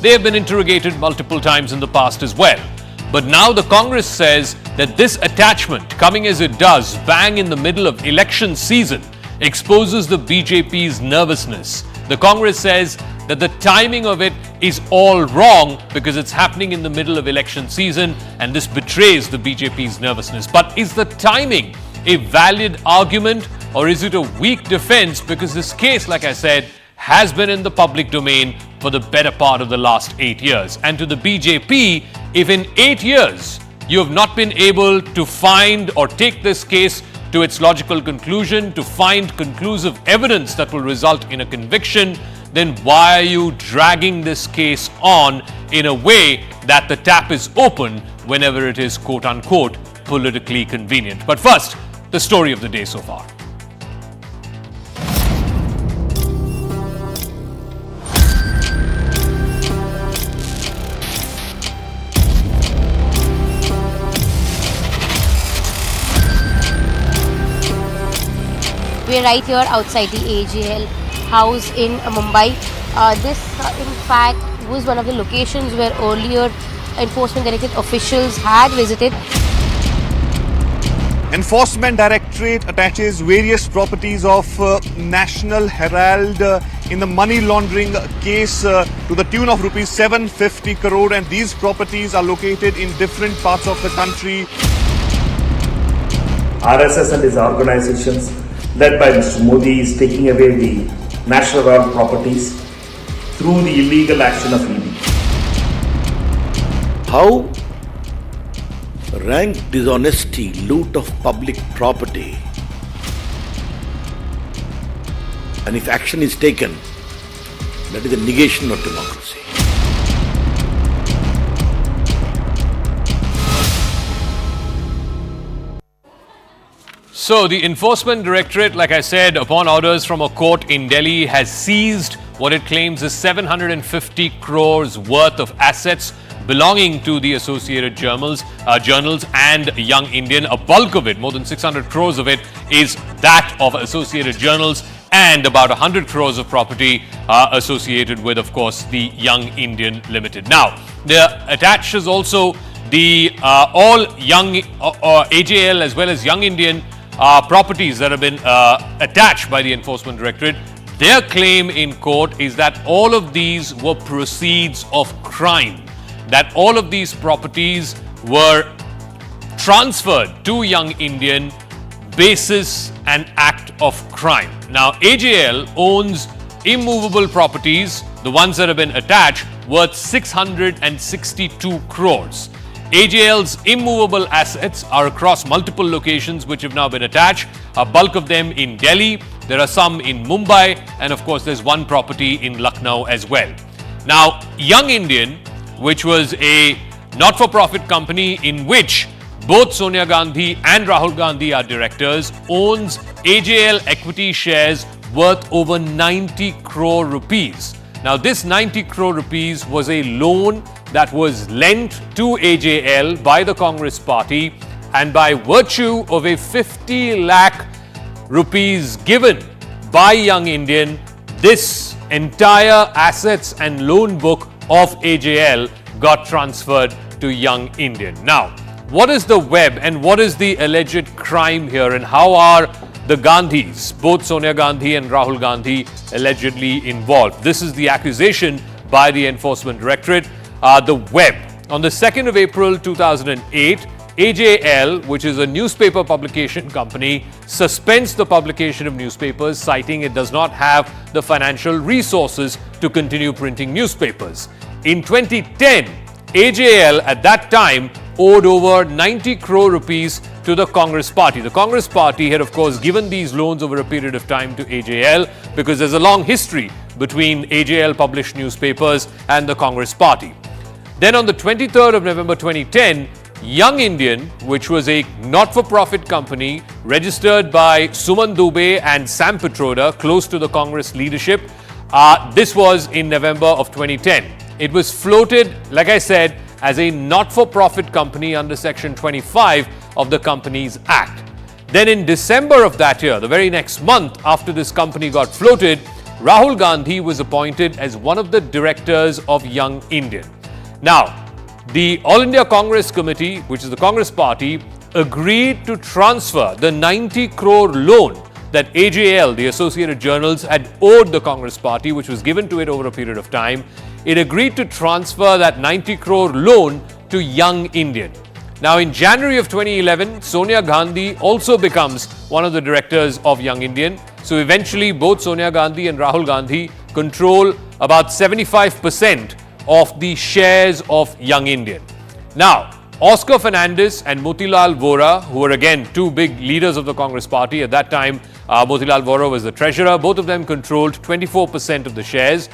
They have been interrogated multiple times in the past as well. But now the Congress says that this attachment, coming as it does, bang in the middle of election season, exposes the BJP's nervousness. The Congress says that the timing of it is all wrong because it's happening in the middle of election season, and this betrays the BJP's nervousness. But is the timing a valid argument, or is it a weak defense? Because this case, like I said, has been in the public domain for the better part of the last 8 years. And to the BJP, if in 8 years you have not been able to find or take this case to its logical conclusion, to find conclusive evidence that will result in a conviction, then why are you dragging this case on in a way that the tap is open whenever it is quote-unquote politically convenient? But first, the story of the day so far. We're right here outside the AJL house in Mumbai. This, in fact, was one of the locations where earlier Enforcement Directorate officials had visited. Enforcement Directorate attaches various properties of National Herald in the money laundering case to the tune of rupees 750 crore, and these properties are located in different parts of the country. RSS and his organizations led by Mr. Modi is taking away the National Herald properties through the illegal action of ED. How rank dishonesty, loot of public property, and if action is taken, that is a negation of democracy. So the Enforcement Directorate, like I said, upon orders from a court in Delhi, has seized what it claims is 750 crores worth of assets belonging to the Associated Journals and Young Indian. A bulk of it, more than 600 crores of it, is that of Associated Journals, and about 100 crores of property associated with, of course, the Young Indian Limited. Now, there attached is also the all Young AJL as well as Young Indian properties that have been attached by the Enforcement Directorate. Their claim in court is that all of these were proceeds of crime, that all of these properties were transferred to Young Indian basis an act of crime. Now, AJL owns immovable properties, the ones that have been attached, worth 662 crores. AJL's immovable assets are across multiple locations which have now been attached, a bulk of them in Delhi, there are some in Mumbai, and of course there's one property in Lucknow as well. Now, Young Indian, which was a not-for-profit company in which both Sonia Gandhi and Rahul Gandhi are directors, owns AJL equity shares worth over 90 crore rupees. Now, this 90 crore rupees was a loan that was lent to AJL by the Congress party, and by virtue of a 50 lakh rupees given by Young Indian, this entire assets and loan book of AJL got transferred to Young Indian. Now, what is the web and what is the alleged crime here, and how are the Gandhis, both Sonia Gandhi and Rahul Gandhi, allegedly involved? This is the accusation by the Enforcement Directorate. The web. On the 2nd of April 2008, AJL, which is a newspaper publication company, suspends the publication of newspapers, citing it does not have the financial resources to continue printing newspapers. In 2010, AJL at that time owed over 90 crore rupees to the Congress party. The Congress party had, of course, given these loans over a period of time to AJL because there's a long history between AJL published newspapers and the Congress party. Then on the 23rd of November 2010, Young Indian, which was a not-for-profit company registered by Suman Dubey and Sam Pitroda, close to the Congress leadership, this was in November of 2010. It was floated, like I said, as a not-for-profit company under Section 25 of the Companies Act. Then in December of that year, the very next month after this company got floated, Rahul Gandhi was appointed as one of the directors of Young Indian. Now, the All India Congress Committee, which is the Congress party, agreed to transfer the 90 crore loan that AJL, the Associated Journals, had owed the Congress party, which was given to it over a period of time. It agreed to transfer that 90 crore loan to Young Indian. Now, in January of 2011, Sonia Gandhi also becomes one of the directors of Young Indian. So eventually, both Sonia Gandhi and Rahul Gandhi control about 75% of the shares of Young Indian. Now, Oscar Fernandes and Motilal Vora, who were again two big leaders of the Congress party at that time, Motilal Vora was the treasurer. Both of them controlled 24% of the shares.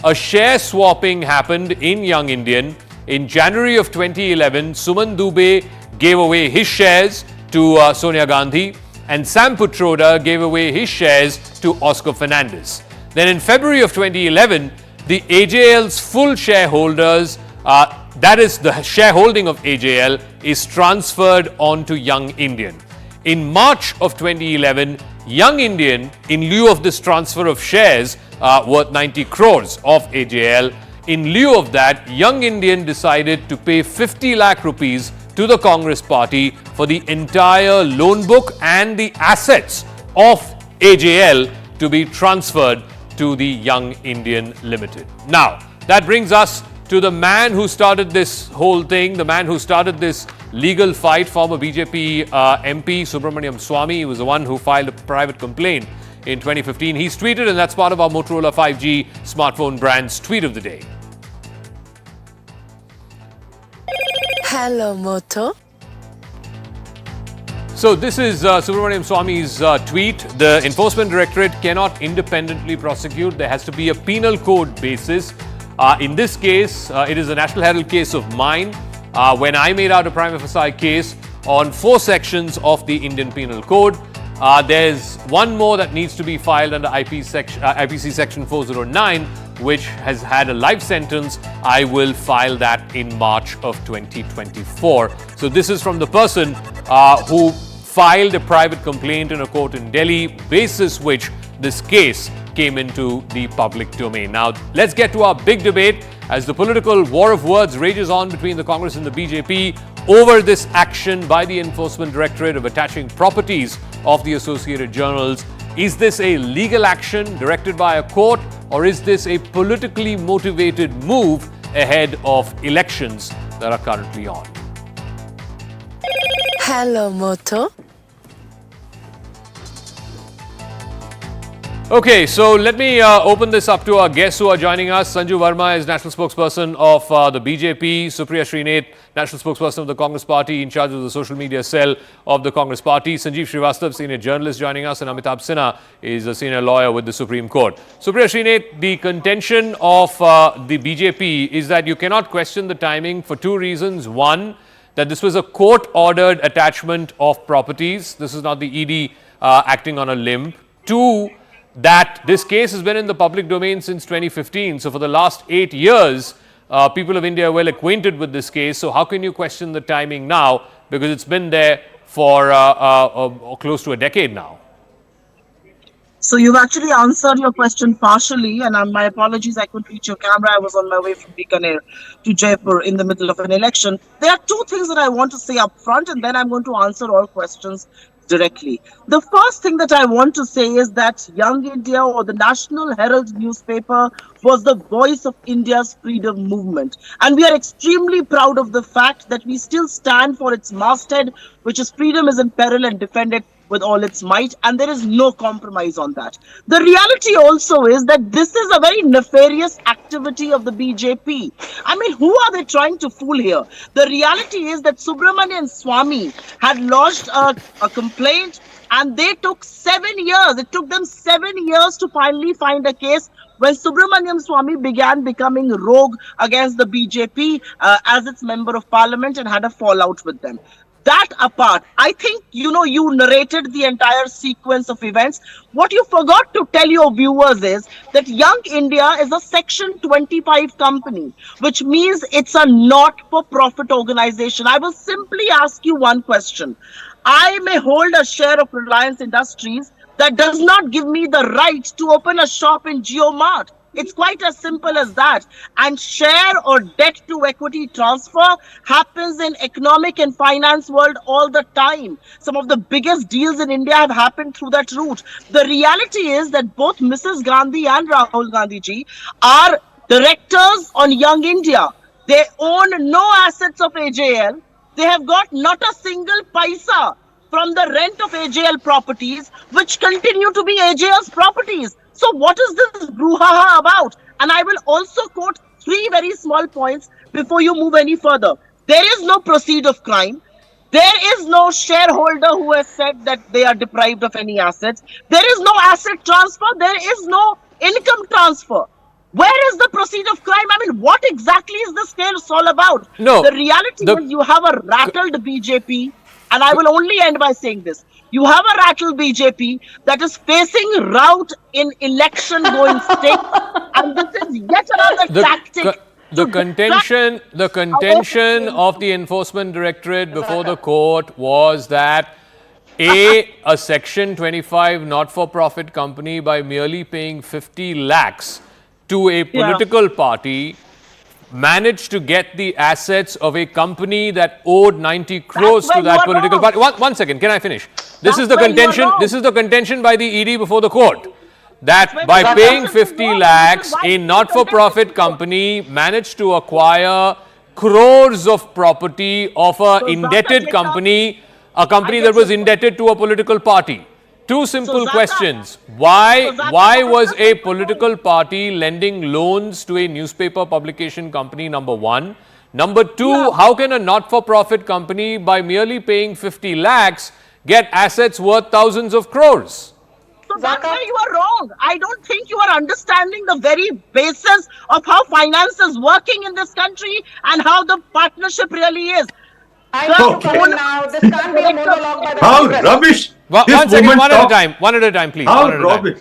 A share swapping happened in Young Indian. In January of 2011, Suman Dubey gave away his shares to Sonia Gandhi, and Sam Putroda gave away his shares to Oscar Fernandes. Then in February of 2011, the AJL's full shareholders, that is the shareholding of AJL, is transferred on to Young Indian. In March of 2011, Young Indian, in lieu of this transfer of shares worth 90 crores of AJL, in lieu of that, Young Indian decided to pay 50 lakh rupees to the Congress party for the entire loan book and the assets of AJL to be transferred to the Young Indian Limited. Now, that brings us to the man who started this whole thing, the man who started this legal fight, former BJP MP Subramaniam Swamy. He was the one who filed a private complaint in 2015. He's tweeted, and that's part of our Motorola 5G smartphone brand's tweet of the day. Hello, Moto. So this is Subramaniam Swamy's tweet. The Enforcement Directorate cannot independently prosecute. There has to be a penal code basis. In this case, it is a National Herald case of mine when I made out a prima facie case on 4 sections of the Indian Penal Code. There's one more that needs to be filed under IPC Section 409, which has had a life sentence. I will file that in March of 2024. So this is from the person who filed a private complaint in a court in Delhi, basis which this case came into the public domain. Now, let's get to our big debate as the political war of words rages on between the Congress and the BJP over this action by the Enforcement Directorate of attaching properties of the Associated Journals. Is this a legal action directed by a court, or is this a politically motivated move ahead of elections that are currently on? Hello, Moto. Okay, so let me open this up to our guests who are joining us. Sanju Verma is national spokesperson of the BJP. Supriya Srinath, national spokesperson of the Congress Party, in charge of the social media cell of the Congress Party. Sanjeev Srivastava, senior journalist, joining us, and Amitabh Sinha is a senior lawyer with the Supreme Court. Supriya Srinath, the contention of the BJP is that you cannot question the timing for 2 reasons. One, that this was a court-ordered attachment of properties. This is not the ED acting on a limb. 2, that this case has been in the public domain since 2015. So for the last 8 years, people of India are well acquainted with this case. So how can you question the timing now? Because it's been there for close to a decade now. So you've actually answered your question partially, and my apologies, I couldn't reach your camera. I was on my way from Bikaner to Jaipur in the middle of an election. There are 2 things that I want to say up front, and then I'm going to answer all questions directly. The first thing that I want to say is that Young India, or the National Herald newspaper, was the voice of India's freedom movement. And we are extremely proud of the fact that we still stand for its masthead, which is freedom is in peril and defended with all its might, and there is no compromise on that. The reality also is that this is a very nefarious activity of the BJP. I mean, who are they trying to fool here? The reality is that Subramanian Swamy had lodged a complaint, and they took 7 years. It took them 7 years to finally find a case when Subramaniam Swamy began becoming rogue against the BJP as its member of parliament and had a fallout with them. That apart, I think, you narrated the entire sequence of events. What you forgot to tell your viewers is that Young India is a Section 25 company, which means it's a not-for-profit organization. I will simply ask you one question. I may hold a share of Reliance Industries, that does not give me the right to open a shop in GeoMart. It's quite as simple as that. And share or debt to equity transfer happens in economic and finance world all the time. Some of the biggest deals in India have happened through that route. The reality is that both Mrs. Gandhi and Rahul Gandhi ji are directors on Young India. They own no assets of AJL. They have got not a single paisa from the rent of AJL properties, which continue to be AJL's properties. So what is this brouhaha about? And I will also quote 3 very small points before you move any further. There is no proceed of crime. There is no shareholder who has said that they are deprived of any assets. There is no asset transfer. There is no income transfer. Where is the proceed of crime? I mean, what exactly is this case all about? No. The reality is you have a rattled BJP, and I will only end by saying this. You have a rattled BJP that is facing rout in election going state, and this is yet another tactic. The contention of the Enforcement Directorate before the court was that a Section 25 not-for-profit company, by merely paying 50 lakhs to a political party, managed to get the assets of a company that owed 90 crores to that political party. One second, can I finish? This is the contention. This is the contention by the ED before the court, that by paying 50 lakhs, a not-for-profit company managed to acquire crores of property of a indebted company, a company that was indebted to a political party. Two simple questions. Why was a political party lending loans to a newspaper publication company, number one? Number two, how can a not-for-profit company, by merely paying 50 lakhs, get assets worth thousands of crores? So that's where you are wrong. I don't think you are understanding the very basis of how finance is working in this country and how the partnership really is. I need to come in now. This can't be a monologue by the How Congress. rubbish! One second, one at a time, please. How One at a rubbish!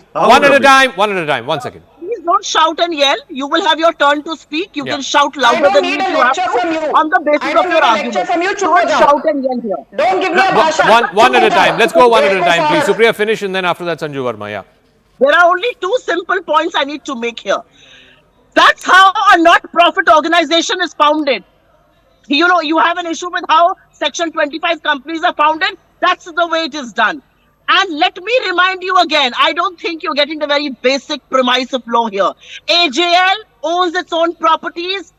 time, 1 second. Please don't shout and yell. You will have your turn to speak. You can shout louder than me if you have to, on the basis of your argument. Don't shout and yell here. Don't give me a bhashan. One at a time. Let's go one at a time, please. Supriya, finish, and then after that, Sanju Verma. Yeah. There are only 2 simple points I need to make here. That's how a not-profit organization is founded. You know, you have an issue with how Section 25 companies are founded. That's the way it is done. And let me remind you again, I don't think you're getting the very basic premise of law here. AJL owns its own properties.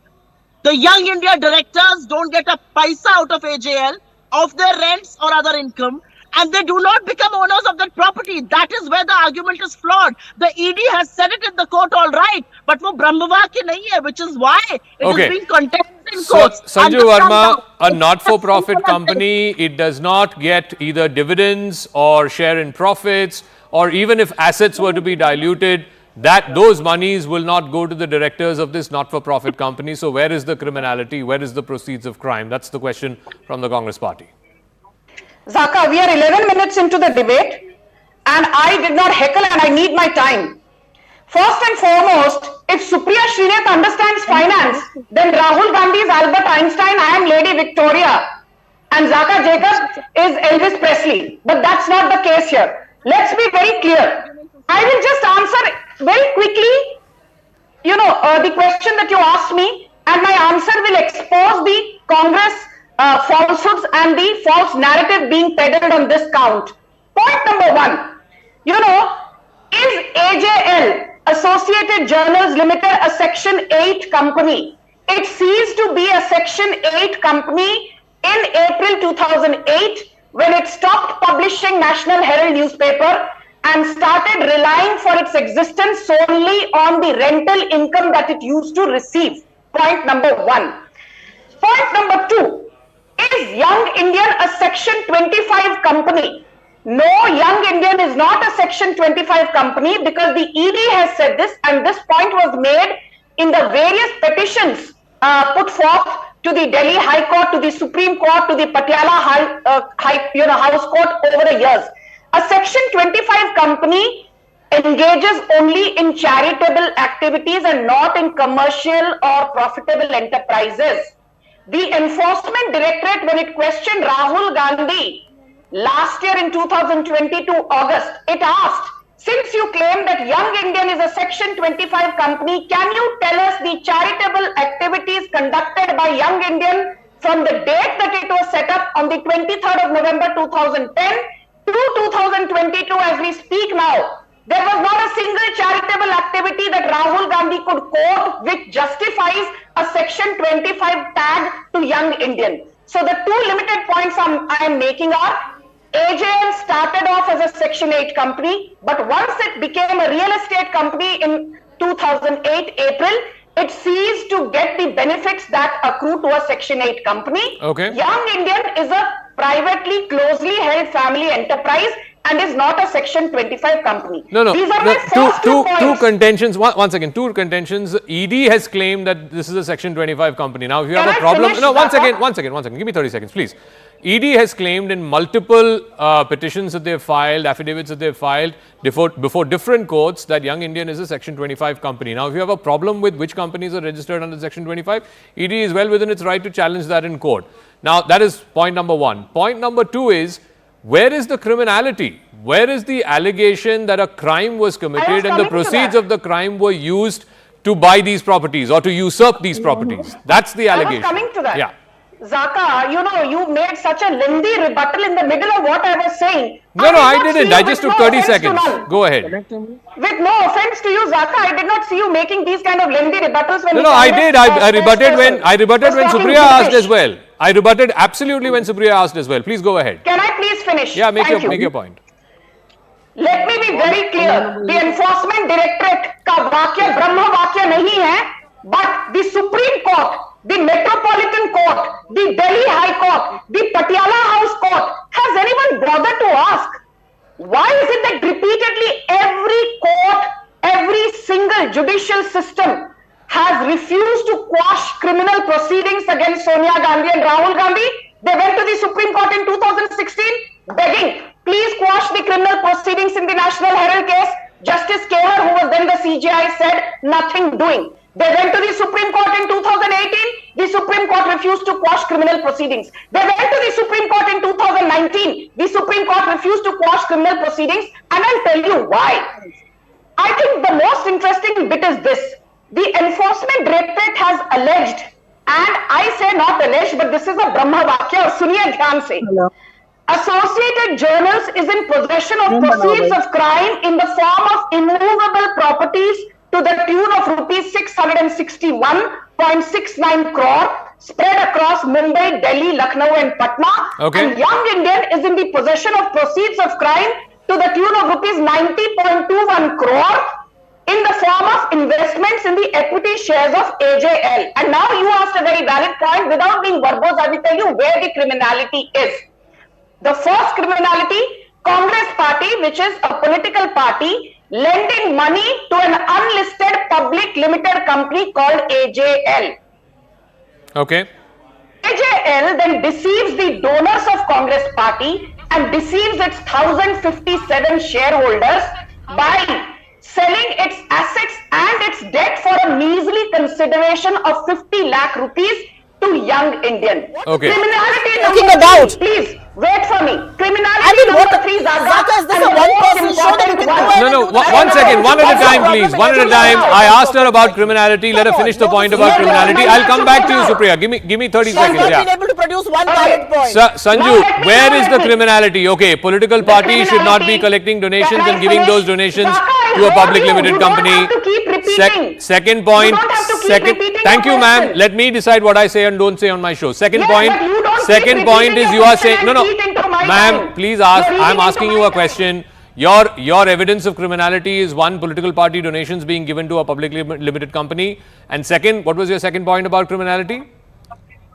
The Young India directors don't get a paisa out of AJL, of their rents or other income. And they do not become owners of that property. That is where the argument is flawed. The ED has said it in the court, all right, but wo Brahmavakya nahi hai, which is why it is being contested in courts. Sanju Verma, a not-for-profit company, it does not get either dividends or share in profits, or even if assets were to be diluted, that those monies will not go to the directors of this not-for-profit company. So where is the criminality? Where is the proceeds of crime? That's the question from the Congress party. Zaka, we are 11 minutes into the debate and I did not heckle and I need my time. First and foremost, if Supriya Srinath understands finance, then Rahul Gandhi is Albert Einstein, I am Lady Victoria, and Zaka Jacob is Elvis Presley. But that's not the case here. Let's be very clear. I will just answer very quickly, the question that you asked me, and my answer will expose the Congress falsehoods and the false narrative being peddled on this count. Point number 1, is AJL, Associated Journals Limited, a Section 8 company? It ceased to be a Section 8 company in April 2008 when it stopped publishing National Herald newspaper and started relying for its existence solely on the rental income that it used to receive. Point number 1. Point number 2. Is Young Indian a Section 25 company? No, Young Indian is not a Section 25 company because the ED has said this, and this point was made in the various petitions put forth to the Delhi High Court, to the Supreme Court, to the Patiala House Court over the years. A Section 25 company engages only in charitable activities and not in commercial or profitable enterprises. The Enforcement Directorate, when it questioned Rahul Gandhi last year in 2022 August, it asked, since you claim that Young Indian is a Section 25 company, can you tell us the charitable activities conducted by Young Indian from the date that it was set up on the 23rd of November 2010 to 2022 as we speak now? There was not a single charitable activity that Rahul Gandhi could quote which justifies a Section 25 tag to Young Indian. So the two limited points I am making are, AJL started off as a Section 8 company, but once it became a real estate company in 2008 April, it ceased to get the benefits that accrue to a Section 8 company. Okay. Young Indian is a privately closely held family enterprise and is not a Section 25 company. No. These are my first Two points. contentions. One second. Two contentions. ED has claimed that this is a Section 25 company. Now, if you Can have a I problem, finish, no, one Zaka? second. Give me 30 seconds, please. ED has claimed in multiple petitions that they've filed, affidavits that they've filed before different courts that Young Indian is a Section 25 company. Now, if you have a problem with which companies are registered under Section 25, ED is well within its right to challenge that in court. Now, that is point number one. Point number two is, where is the criminality? Where is the allegation that a crime was committed and the proceeds of the crime were used to buy these properties or to usurp these properties? That's the allegation. I was coming to that. Yeah. Zaka, you made such a lengthy rebuttal in the middle of what I was saying. No, I did not didn't. see I you just with took no 30 offense to seconds. none. Go ahead. With no offense to you, Zaka, I did not see you making these kind of lengthy rebuttals when No, I did. I rebutted when Supriya asked as well. I rebutted absolutely when Supriya asked as well. Please go ahead. Can I please finish? Yeah, make Thank your point. Let me be very clear. The Enforcement Directorate का वाक्य ब्रह्म वाक्य नहीं है, but the Supreme Court, the Metropolitan Court, the Delhi High Court, the Patiala House Court, has anyone bothered to ask why is it that repeatedly every court, every single judicial system has refused to quash criminal proceedings against Sonia Gandhi and Rahul Gandhi? They went to the Supreme Court in 2016 begging, please quash the criminal proceedings in the National Herald case. Justice Kehar, who was then the CJI, said nothing doing. They went to the Supreme Court in 2018. The Supreme Court refused to quash criminal proceedings. They went to the Supreme Court in 2019. The Supreme Court refused to quash criminal proceedings. And I'll tell you why. I think the most interesting bit is this. The Enforcement Directorate has alleged, and I say not alleged, but this is a Brahma Vakya, or Suniya Dhyan se. Associated Journals is in possession of proceeds of crime in the form of immovable properties to the tune of rupees 661.69 crore spread across Mumbai, Delhi, Lucknow and Patna. Okay. And Young Indian is in the possession of proceeds of crime to the tune of rupees 90.21 crore in the form of investments in the equity shares of AJL. And now you asked a very valid point. Without being verbose, I will tell you where the criminality is. The first criminality, Congress party, which is a political party, lending money to an unlisted public limited company called AJL. Okay. AJL then deceives the donors of Congress party and deceives its 1,057 shareholders by selling its assets and its debt for a measly consideration of 50 lakh rupees to Young Indian. Okay. Criminality Talking number about? three, please wait for me. Criminality I mean, number what- three, Zaka, is this and a the one most person show that you important can one. go ahead No, and do that? one second, one at a What's time, the please. problem One at a with time. it? I asked her about criminality. Let her finish the point about criminality. I'll come back to you, Supriya. Give me 30 She has seconds. not been Yeah. able to produce one valid point. Sanju, Now let me where know is let the me- criminality? Okay, political parties should not be collecting donations Can I and giving finish? those donations Zaka, I to a heard public you. limited You don't company. have to keep repeating. Second point. You don't have to keep Second. repeating Thank your you, ma'am. question. Let me decide what I say and don't say on my show. Second Yes, point. but you don't keep Second point repeating is your you are question saying and no. feed into my Ma'am, time. please ask. You're I'm reading asking into you my a question. Your evidence of criminality is one, political party donations being given to a publicly limited company, and second, what was your second point about criminality?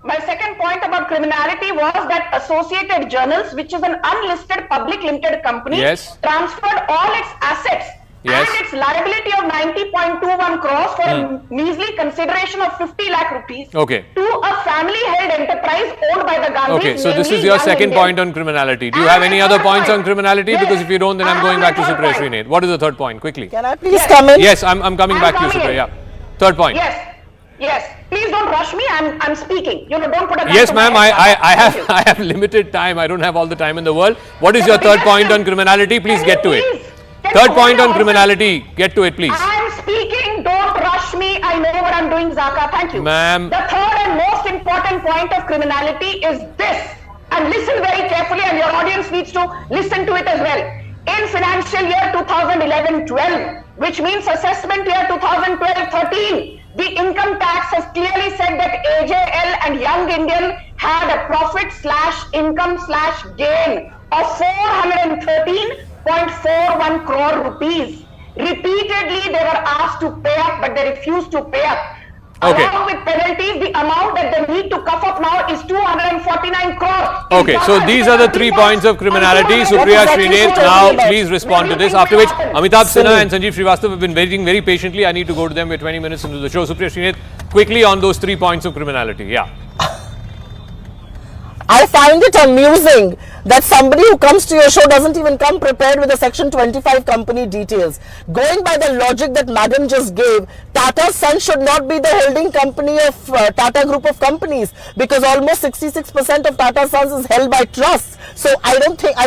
My second point about criminality was that Associated Journals, which is an unlisted public limited company, Yes. transferred all its assets Yes. and its liability of 90.21 crores for a measly consideration of 50 lakh rupees Okay. to a family-held enterprise owned by the Gandhis. Okay, so this namely is your Young second Indian. point on criminality. Do you have any other points on criminality? Yes. Because if you don't, then I'm I going have back to my third Supriya point. Srinath. What is the third point? Quickly. Can I please come in? Yes, I'm coming I'm back to you, coming Supriya. in. Yeah. Third point. Yes. Yes, please don't rush me. I'm speaking. Don't put a gun Yes, to my ma'am. head. Thank you. I have limited time. I don't have all the time in the world. What is your third point on criminality? Please get to it. Third point on criminality. Get to it, please. I'm speaking. Don't rush me. I know what I'm doing, Zaka. Thank you. Ma'am. The third and most important point of criminality is this. And listen very carefully, and your audience needs to listen to it as well. In financial year 2011-12, which means assessment year 2012-13, the income tax has clearly said that AJL and Young Indian had a profit / income / gain of 413.41 crore rupees. Repeatedly, they were asked to pay up, but they refused to pay up. Okay. Along with penalties, the amount that they need to cough up now is 249 crore. Okay, so these are the 3 points of criminality. Supriya Srinath, now please respond to this. After which, Amitabh Sinha and Sanjeev Srivastava have been waiting very patiently. I need to go to them. We're 20 minutes into the show. Supriya Srinath, quickly on those 3 points of criminality. Yeah. I find it amusing that somebody who comes to your show doesn't even come prepared with the Section 25 company details. Going by the logic that Madam just gave, Tata Sons should not be the holding company of Tata Group of companies, because almost 66% of Tata Sons is held by trusts. So I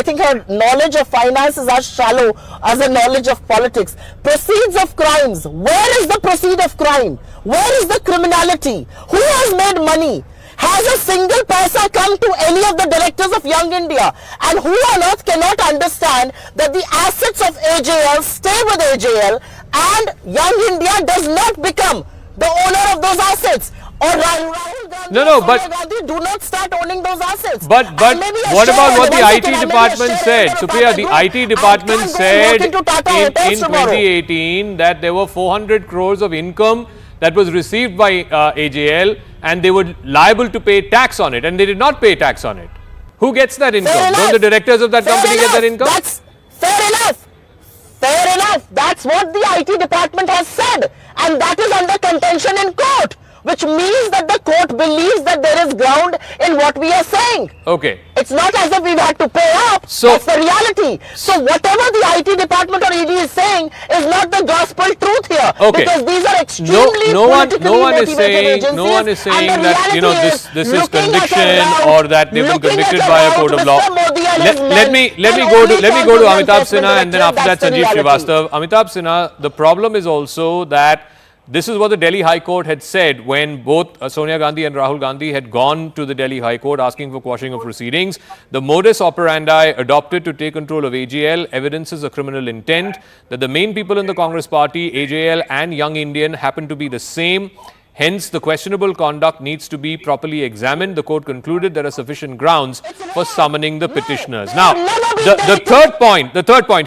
think her knowledge of finance is as shallow as her knowledge of politics. Proceeds of crimes. Where is the proceed of crime? Where is the criminality? Who has made money? Has a single paisa come to any of the directors of Young India? And who on earth cannot understand that the assets of AJL stay with AJL and Young India does not become the owner of those assets? Or Rahul Gandhi No, but Sonia Gandhi do not start owning those assets. But what about what the IT department said? Supriya, the IT department said in 2018 that there were 400 crores of income that was received by AJL, and they were liable to pay tax on it, and they did not pay tax on it. Who gets that income? Don't the directors of that company get that income? That's fair enough. Fair enough. That's what the IT department has said, and that is under contention in court, which means that the court believes that there is ground in what we are saying. Okay. It's not as if we've had to pay up. So, that's the reality. So whatever the IT department or ED is saying is not the gospel truth here. Okay. Because these are extremely no one is saying that this is conviction or that they've been convicted by a court of law. Let me go to Amitabh Sinha, and then after that Sanjeev Srivastava. Amitabh Sinha, the problem is also that this is what the Delhi High Court had said when both Sonia Gandhi and Rahul Gandhi had gone to the Delhi High Court asking for quashing of proceedings. The modus operandi adopted to take control of AJL evidences a criminal intent, that the main people in the Congress party, AJL and Young Indian, happen to be the same. Hence, the questionable conduct needs to be properly examined. The court concluded there are sufficient grounds for summoning the petitioners. Now, the third point,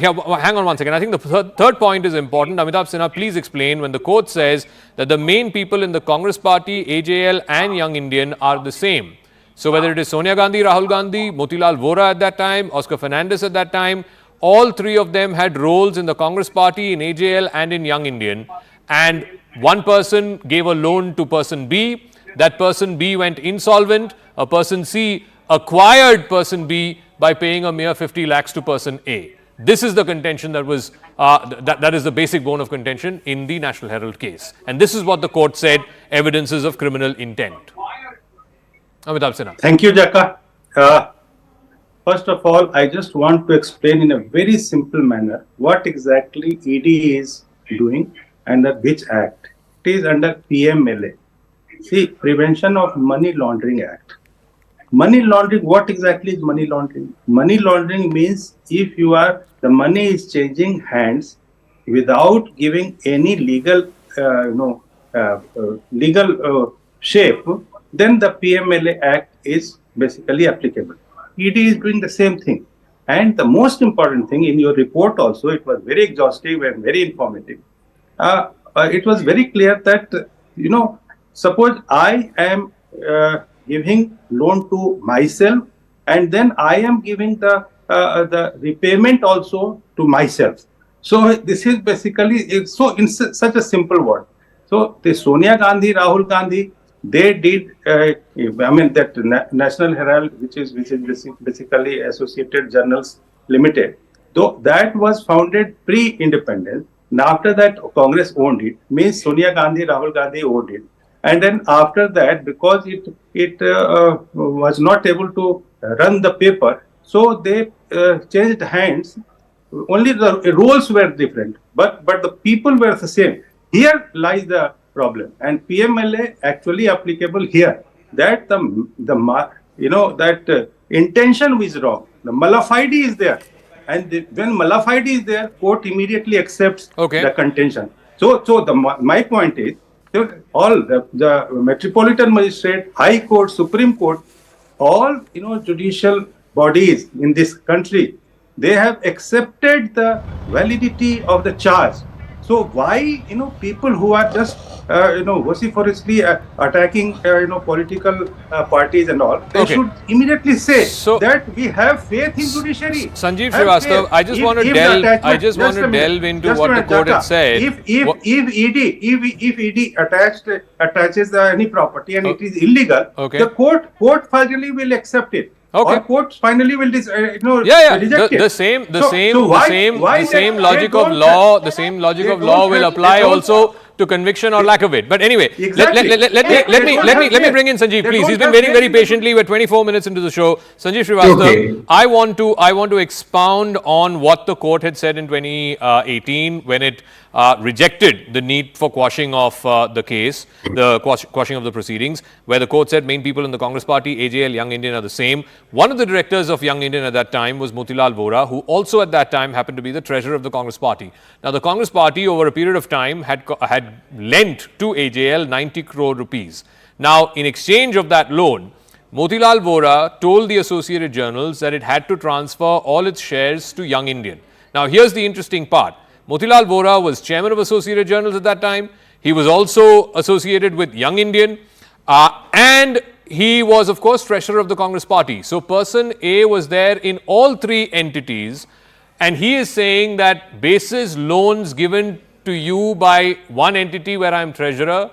here, hang on one second. I think the third point is important. Amitabh Sinha, please explain when the court says that the main people in the Congress party, AJL and Young Indian are the same. So whether it is Sonia Gandhi, Rahul Gandhi, Motilal Vora at that time, Oscar Fernandez at that time, all three of them had roles in the Congress party, in AJL and in Young Indian. And one person gave a loan to person B, that person B went insolvent, a person C acquired person B by paying a mere 50 lakhs to person A. This is the contention that was, that is the basic bone of contention in the National Herald case. And this is what the court said, evidences of criminal intent. Amitabh Sinha. Thank you, Jaka. First of all, I just want to explain in a very simple manner what exactly ED is doing under which act. It is under PMLA. See, Prevention of Money Laundering Act. Money laundering, what exactly is money laundering? Money laundering means if the money is changing hands without giving any legal, shape, then the PMLA Act is basically applicable. ED is doing the same thing. And the most important thing in your report also, it was very exhaustive and very informative. It was very clear that, suppose I am giving loan to myself, and then I am giving the repayment also to myself. So this is basically, it's such a simple word. So the Sonia Gandhi, Rahul Gandhi, they did, that National Herald, which is basically Associated Journals Limited, though that was founded pre-independence. Now after that, Congress owned it, means Sonia Gandhi, Rahul Gandhi owned it. And then after that, because it was not able to run the paper, so they changed hands. Only the roles were different, but the people were the same. Here lies the problem, and PMLA actually applicable here. That that intention is wrong. The malafide is there, and when malafide is there, court immediately accepts the contention. So my point is, all the Metropolitan Magistrate, High Court, Supreme Court, all judicial bodies in this country, they have accepted the validity of the charge. So why people who are just vociferously attacking political parties and all, they should immediately say that we have faith in judiciary. Sanjeev Srivastava, I just want to delve into what the court has said. If ED attaches any property and it is illegal, the court finally will accept it. Or court finally will reject it. The same logic of law, will apply also to conviction or lack of it. But anyway, let me bring in Sanjeev, please. He's been waiting very patiently. We're 24 minutes into the show. Sanjeev Srivastava, I want to expound on what the court had said in 2018 when it rejected the need for quashing of the case, the quashing of the proceedings, where the court said main people in the Congress party, AJL, Young Indian are the same. One of the directors of Young Indian at that time was Motilal Vora, who also at that time happened to be the treasurer of the Congress party. Now, the Congress party over a period of time had lent to AJL 90 crore rupees. Now, in exchange of that loan, Motilal Vora told the Associated Journals that it had to transfer all its shares to Young Indian. Now, here's the interesting part. Motilal Vora was chairman of Associated Journals at that time. He was also associated with Young Indian and he was, of course, treasurer of the Congress party. So, person A was there in all three entities, and he is saying that basis loans given to you by one entity where I am treasurer,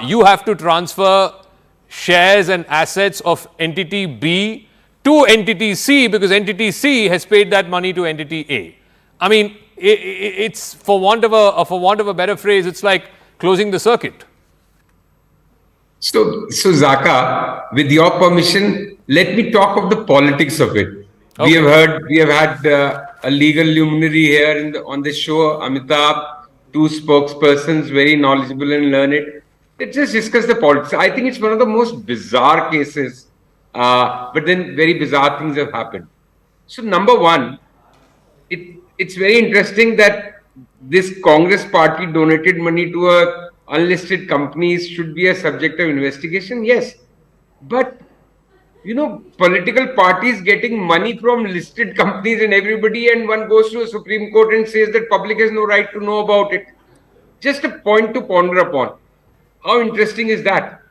you have to transfer shares and assets of entity B to entity C because entity C has paid that money to entity A. I mean, it's for want of a better phrase, it's like closing the circuit. So Zaka, with your permission, let me talk of the politics of it. Okay. We have had a legal luminary here on this show, Amitabh, two spokespersons, very knowledgeable and learned. Let's just discuss the politics. I think it's one of the most bizarre cases, but then very bizarre things have happened. So number one, it's very interesting that this Congress party donated money to unlisted companies should be a subject of investigation. Yes, but political parties getting money from listed companies and everybody, and one goes to a Supreme Court and says that public has no right to know about it. Just a point to ponder upon. How interesting is that?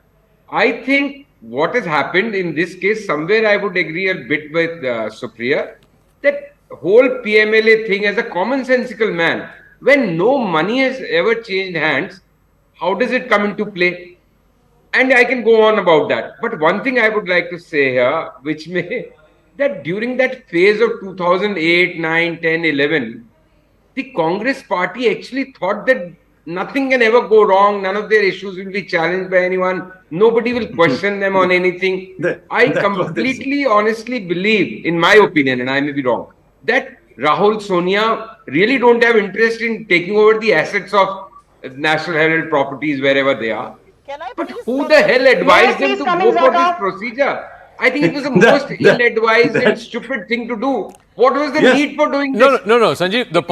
I think what has happened in this case, somewhere I would agree a bit with Supriya, that whole PMLA thing as a commonsensical man, when no money has ever changed hands, how does it come into play? And I can go on about that. But one thing I would like to say here, that during that phase of 2008, 9, 10, 11, the Congress party actually thought that nothing can ever go wrong. None of their issues will be challenged by anyone. Nobody will question them on anything. I completely, honestly believe, in my opinion, and I may be wrong, that Rahul, Sonia really don't have interest in taking over the assets of National Herald properties wherever they are. But who the hell advised them to go for this procedure? I think it was the most ill-advised and stupid thing to do. What was the need for doing this? No, Sanjeev. The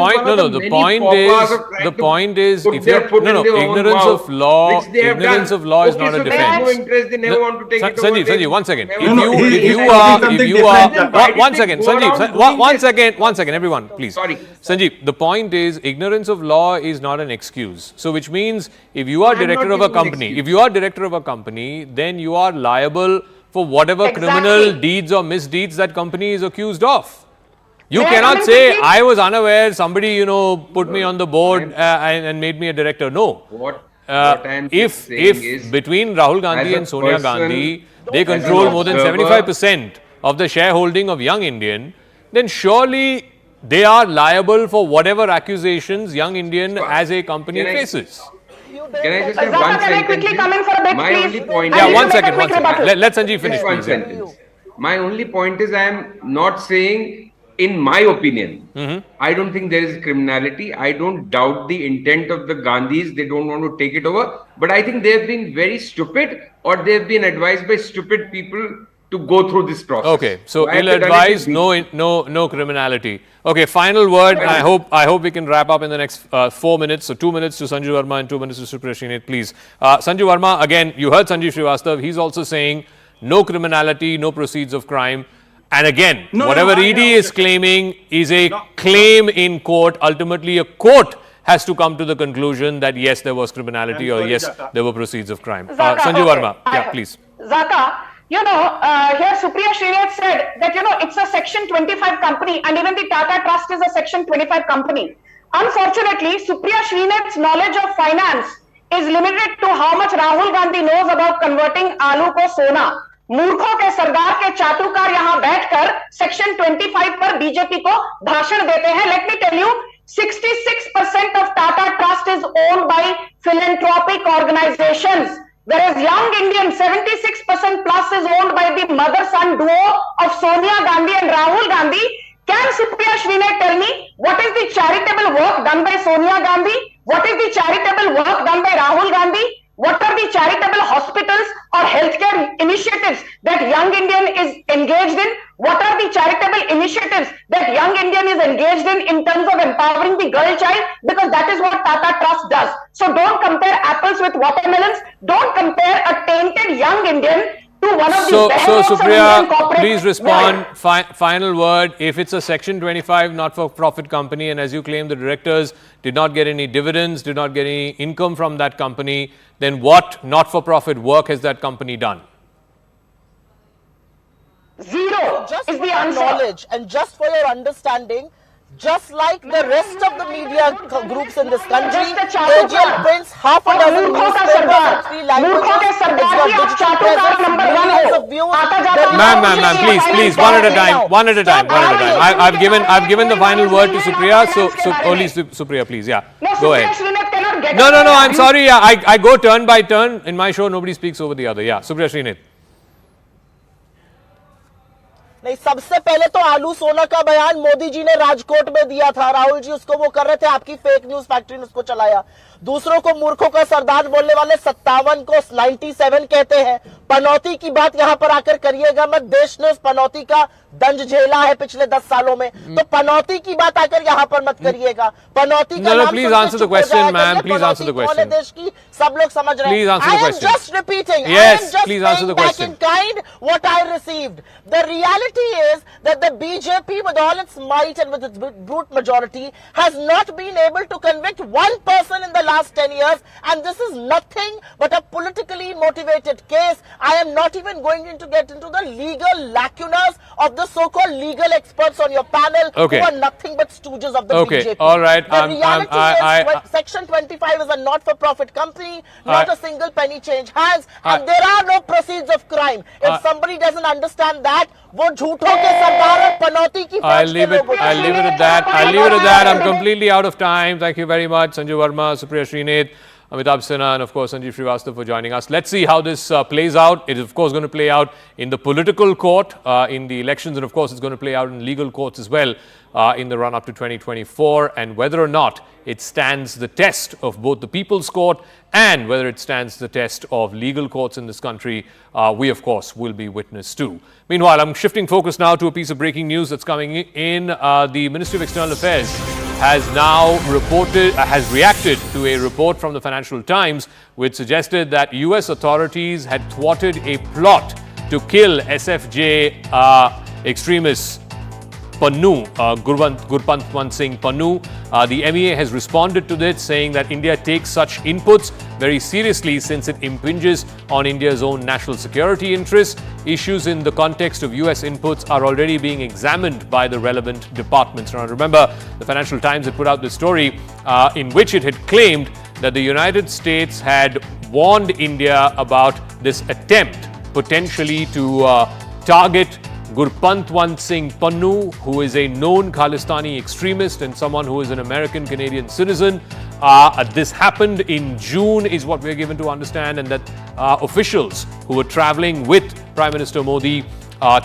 point is, if you're ignorance of law is not a defense. No interest, they never want to take it over. Sanjeev, one second. One second, everyone, please. Sorry. Sanjeev, the point is, ignorance of law is not an excuse. So, which means, if you are director of a company, then you are liable for whatever criminal deeds or misdeeds that company is accused of. You cannot say, I was unaware, somebody, put me on the board and made me a director. No. If between Rahul Gandhi and Sonia Gandhi, they control more than 75% of the shareholding of Young Indian, then surely they are liable for whatever accusations Young Indian as a company faces. Can I just have Zaka, one can I quickly sentence? come in for a bit, My please? only point. I Yeah, need one to make a second. quick rebuttal. Let Sanjeev finish, Just one please. Yeah. sentence. My only point is I am not saying, in my opinion, I don't think there is criminality. I don't doubt the intent of the Gandhis. They don't want to take it over. But I think they have been very stupid, or they have been advised by stupid people to go through this process. Okay, so I have to ill-advised, run it no criminality. Okay, final word. And I hope we can wrap up in the next 4 minutes. So 2 minutes to Sanjeev Verma and 2 minutes to Supriya Srinath, please. Sanjeev Verma, again, you heard Sanjeev Srivastava. He's also saying no criminality, no proceeds of crime. And again, whatever ED is claiming is a claim in court. Ultimately, a court has to come to the conclusion that yes, there was criminality, or yes, there were proceeds of crime. Zaka, Sanjeev okay. Verma, yeah, please. Zaka, here Supriya Srinath said that, it's a Section 25 company, and even the Tata Trust is a Section 25 company. Unfortunately, Supriya Srinath's knowledge of finance is limited to how much Rahul Gandhi knows about converting आलू को सोना. मूर्खों के सरदार के चाटुकार यहाँ बैठकर section 25 पर BJP को भाषण देते हैं. Let me tell you, 66% of Tata Trust is owned by philanthropic organizations, whereas Young Indian 76% plus is owned by the mother-son duo of Sonia Gandhi and Rahul Gandhi. Can Supriya Srinath tell me what is the charitable work done by Sonia Gandhi? What is the charitable work done by Rahul Gandhi? What are the charitable hospitals or healthcare initiatives that Young Indian is engaged in? What are the charitable initiatives that Young Indian is engaged in terms of empowering the girl child? Because that is what Tata Trust does. So don't compare apples with watermelons. Don't compare a tainted Young Indian to one of So the behemoths of Indian Supriya, corporate please respond. world. Final word. If it's a Section 25 not-for-profit company, and as you claim the directors did not get any dividends, did not get any income from that company, then what not-for-profit work has that company done? Zero Just is for the your answer. knowledge and just for your understanding, just like the rest of the media groups in this country, Just a chatukar. AGL prints half a और dozen मूर्खों का newspapers Sardar, in 3 languages. मूर्खों के It's Sardar got की आप digital चाटुकार presence, number 1 millions हो. of views. आता जाता The Ma'am, please, one at a time, one at a time. I've given the final word to Supriya, so only Supriya, please, yeah, go ahead. No, I'm sorry, yeah, I go turn by turn. In my show, nobody speaks over the other. Yeah, Supriya Srinath. नहीं, सबसे पहले तो आलू सोना का बयान मोदी जी ने राजकोट में दिया था. राहुल जी उसको वो कर रहे थे, आपकी फेक न्यूज फैक्ट्री ने उसको चलाया. दूसरों को मूर्खों का सरदार बोलने वाले 57 को 97 कहते हैं. पनौती की बात यहां पर आकर करिएगा मत. देश ने उस पनौती का दंज झेला है पिछले 10 सालों में, तो पनौती की बात आकर यहां पर मत करिएगा. पनौती का नाम please सुनते answer the चुप हो question, जाया ma'am. करिए. Please answer the पनौती कौन है question. देश की, सब लोग समझ रहे Please हैं. answer the I am question. just repeating. Yes, I am just please answer the paying back question. in kind what I received. The reality is that the BJP, with all its might and with its brute majority, has not been able to convict one person in the last 10 years, and this is nothing but a politically motivated case. I am not even going to get into the legal lacunas of the so-called legal experts on your panel, Okay. who are nothing but stooges of the Okay, BJP. all right. The reality is Section 25 is a not-for-profit company, not a single penny change hands, and there are no proceeds of crime. If somebody doesn't understand that, वो झूठों के सरदार और पनौती की I'll leave it at that. I'm completely out of time. Thank you very much, Sanjeev Verma, Supriya Srinath, Amitabh Sinha, and of course Sanjeev Srivastava for joining us. Let's see how this plays out. It is of course going to play out in the political court in the elections, and of course it's going to play out in legal courts as well in the run-up to 2024, and whether or not it stands the test of both the People's Court and whether it stands the test of legal courts in this country, we of course will be witness to. Meanwhile, I'm shifting focus now to a piece of breaking news that's coming in. The Ministry of External Affairs has now has reacted to a report from the Financial Times which suggested that US authorities had thwarted a plot to kill SFJ extremists Pannu, Gurpant Singh Pannu. The MEA has responded to this, saying that India takes such inputs very seriously since it impinges on India's own national security interests. Issues in the context of US inputs are already being examined by the relevant departments. Now, remember, the Financial Times had put out this story in which it had claimed that the United States had warned India about this attempt potentially to target Gurpant Singh Pannu, who is a known Khalistani extremist and someone who is an American-Canadian citizen. This happened in June, is what we're given to understand, and that officials who were traveling with Prime Minister Modi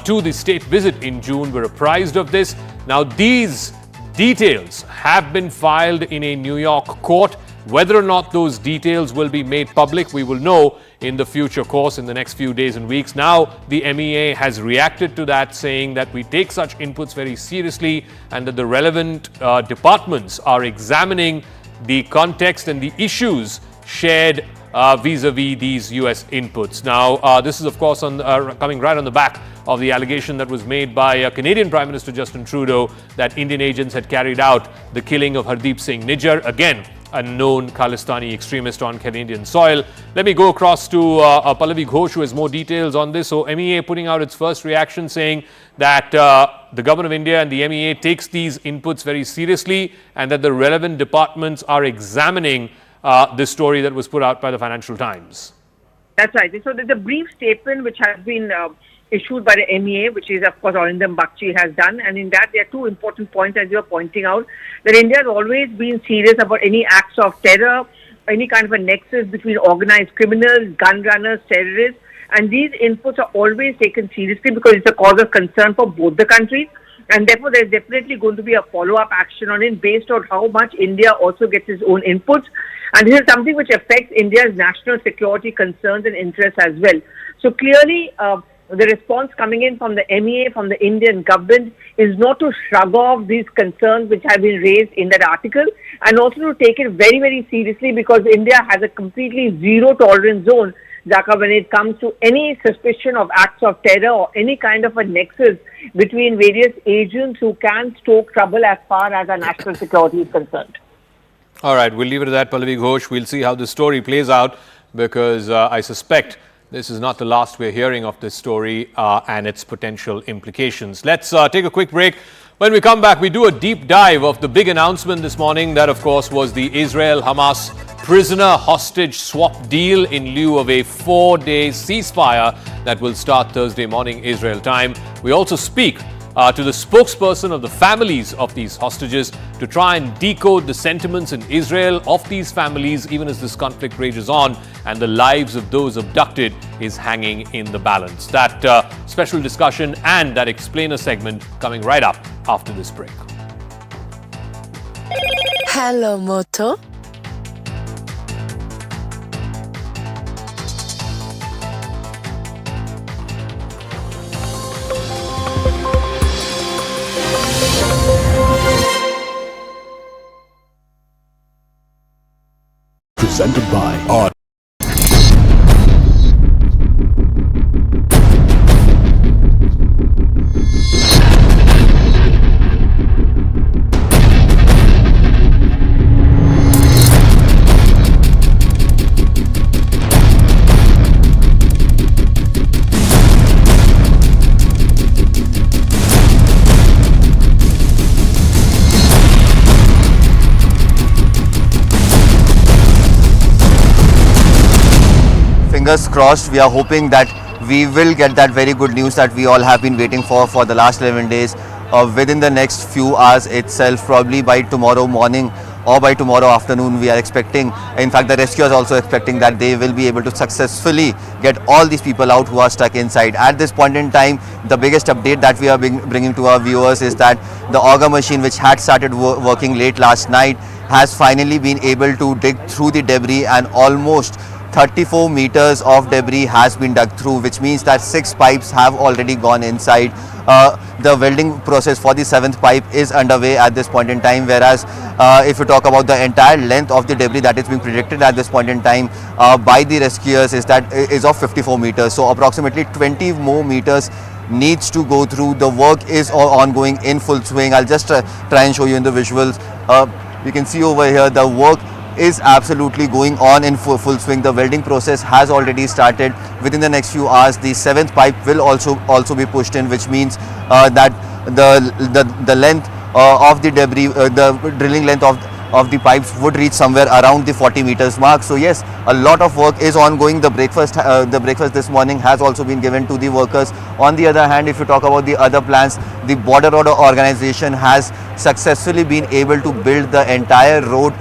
to the state visit in June were apprised of this. Now, these details have been filed in a New York court. Whether or not those details will be made public, we will know in the future course, in the next few days and weeks. Now, the MEA has reacted to that, saying that we take such inputs very seriously and that the relevant departments are examining the context and the issues shared vis-a-vis these US inputs. Now, this is of course coming right on the back of the allegation that was made by Canadian Prime Minister Justin Trudeau that Indian agents had carried out the killing of Hardeep Singh Nijjar, again a known Khalistani extremist on Canadian soil. Let me go across to Pallavi Ghosh, who has more details on this. So MEA putting out its first reaction saying that the Government of India and the MEA takes these inputs very seriously and that the relevant departments are examining this story that was put out by the Financial Times. That's right. So there's a brief statement which has been issued by the MEA, which is, of course, Addendum Bakshi has done. And in that, there are two important points, as you are pointing out, that India has always been serious about any acts of terror, any kind of a nexus between organized criminals, gun runners, terrorists. And these inputs are always taken seriously because it's a cause of concern for both the countries. And therefore, there's definitely going to be a follow-up action on it based on how much India also gets its own inputs. And this is something which affects India's national security concerns and interests as well. So clearly, the response coming in from the MEA, from the Indian government, is not to shrug off these concerns which have been raised in that article, and also to take it very, very seriously, because India has a completely zero tolerance zone, Zaka, when it comes to any suspicion of acts of terror or any kind of a nexus between various agents who can stoke trouble as far as our national security is concerned. All right, we'll leave it at that, Pallavi Ghosh. We'll see how this story plays out, because I suspect this is not the last we're hearing of this story and its potential implications. Let's take a quick break. When we come back, we do a deep dive of the big announcement this morning. That, of course, was the Israel-Hamas prisoner hostage swap deal in lieu of a 4-day ceasefire that will start Thursday morning Israel time. We also speak to the spokesperson of the families of these hostages to try and decode the sentiments in Israel of these families, even as this conflict rages on and the lives of those abducted is hanging in the balance. That special discussion and that explainer segment coming right up after this break. Hello, Moto. Presented by Fingers crossed, we are hoping that we will get that very good news that we all have been waiting for the last 11 days within the next few hours itself, probably by tomorrow morning or by tomorrow afternoon. We are expecting, in fact the rescuers also expecting, that they will be able to successfully get all these people out who are stuck inside. At this point in time, the biggest update that we are bringing to our viewers is that the auger machine, which had started working late last night, has finally been able to dig through the debris, and almost 34 meters of debris has been dug through, which means that 6 pipes have already gone inside. The welding process for the 7th pipe is underway at this point in time, whereas if you talk about the entire length of the debris that is being predicted at this point in time by the rescuers is of 54 meters. So approximately 20 more meters needs to go through. The work is ongoing in full swing. I'll just try and show you in the visuals. You can see over here the work is absolutely going on in full swing. The welding process has already started. Within the next few hours, the 7th pipe will also be pushed in, which means that the length of the debris, the drilling length of the pipes would reach somewhere around the 40 meters mark. So yes, a lot of work is ongoing. The breakfast this morning has also been given to the workers. On the other hand, if you talk about the other plans, the Border Road Organization has successfully been able to build the entire road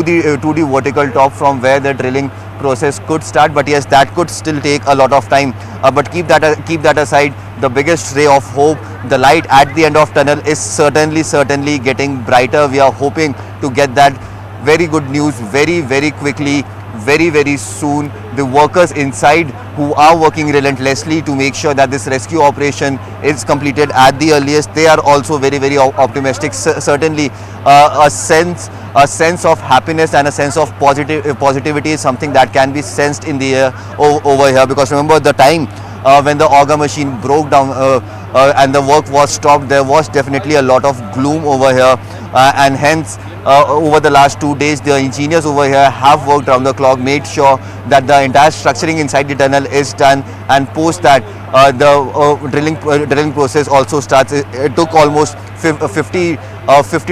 to the vertical top from where the drilling process could start. But yes, that could still take a lot of time. But keep that aside. The biggest ray of hope, the light at the end of tunnel is certainly getting brighter. We are hoping to get that very good news very quickly, very soon. The workers inside who are working relentlessly to make sure that this rescue operation is completed at the earliest, they are also very optimistic. Certainly a sense of happiness and a sense of positivity is something that can be sensed in the air over here, because remember the time when the auger machine broke down and the work was stopped, there was definitely a lot of gloom over here, and hence over the last 2 days the engineers over here have worked round the clock, made sure that the entire structuring inside the tunnel is done, and post that the drilling process also starts. It took almost 50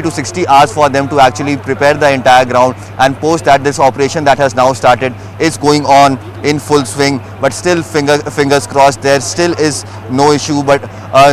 to 60 hours for them to actually prepare the entire ground, and post that this operation that has now started is going on in full swing. But still, fingers crossed, there still is no issue, but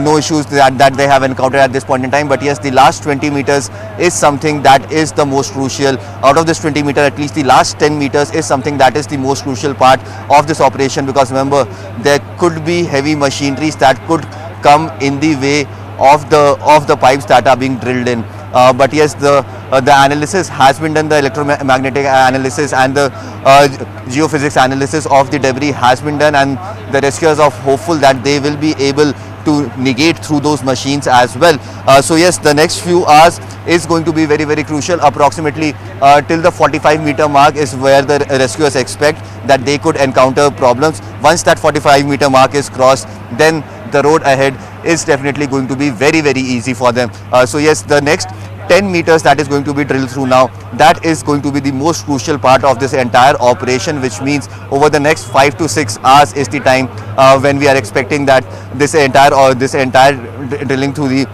no issues that they have encountered at this point in time. But yes, the last 20 meters is something that is the most crucial. Out of this 20 meter, at least the last 10 meters is something that is the most crucial part of this operation, because remember, there could be heavy machineries that could come in the way of the pipes that are being drilled in. But yes, the analysis has been done, the electromagnetic analysis and the geophysics analysis of the debris has been done, and the rescuers are hopeful that they will be able to negate through those machines as well. So yes, the next few hours is going to be very crucial. Approximately till the 45-meter mark is where the rescuers expect that they could encounter problems. Once that 45-meter mark is crossed, then the road ahead is definitely going to be very easy for them. So yes, the next 10 meters that is going to be drilled through now, that is going to be the most crucial part of this entire operation, which means over the next 5 to 6 hours is the time when we are expecting that this entire drilling through the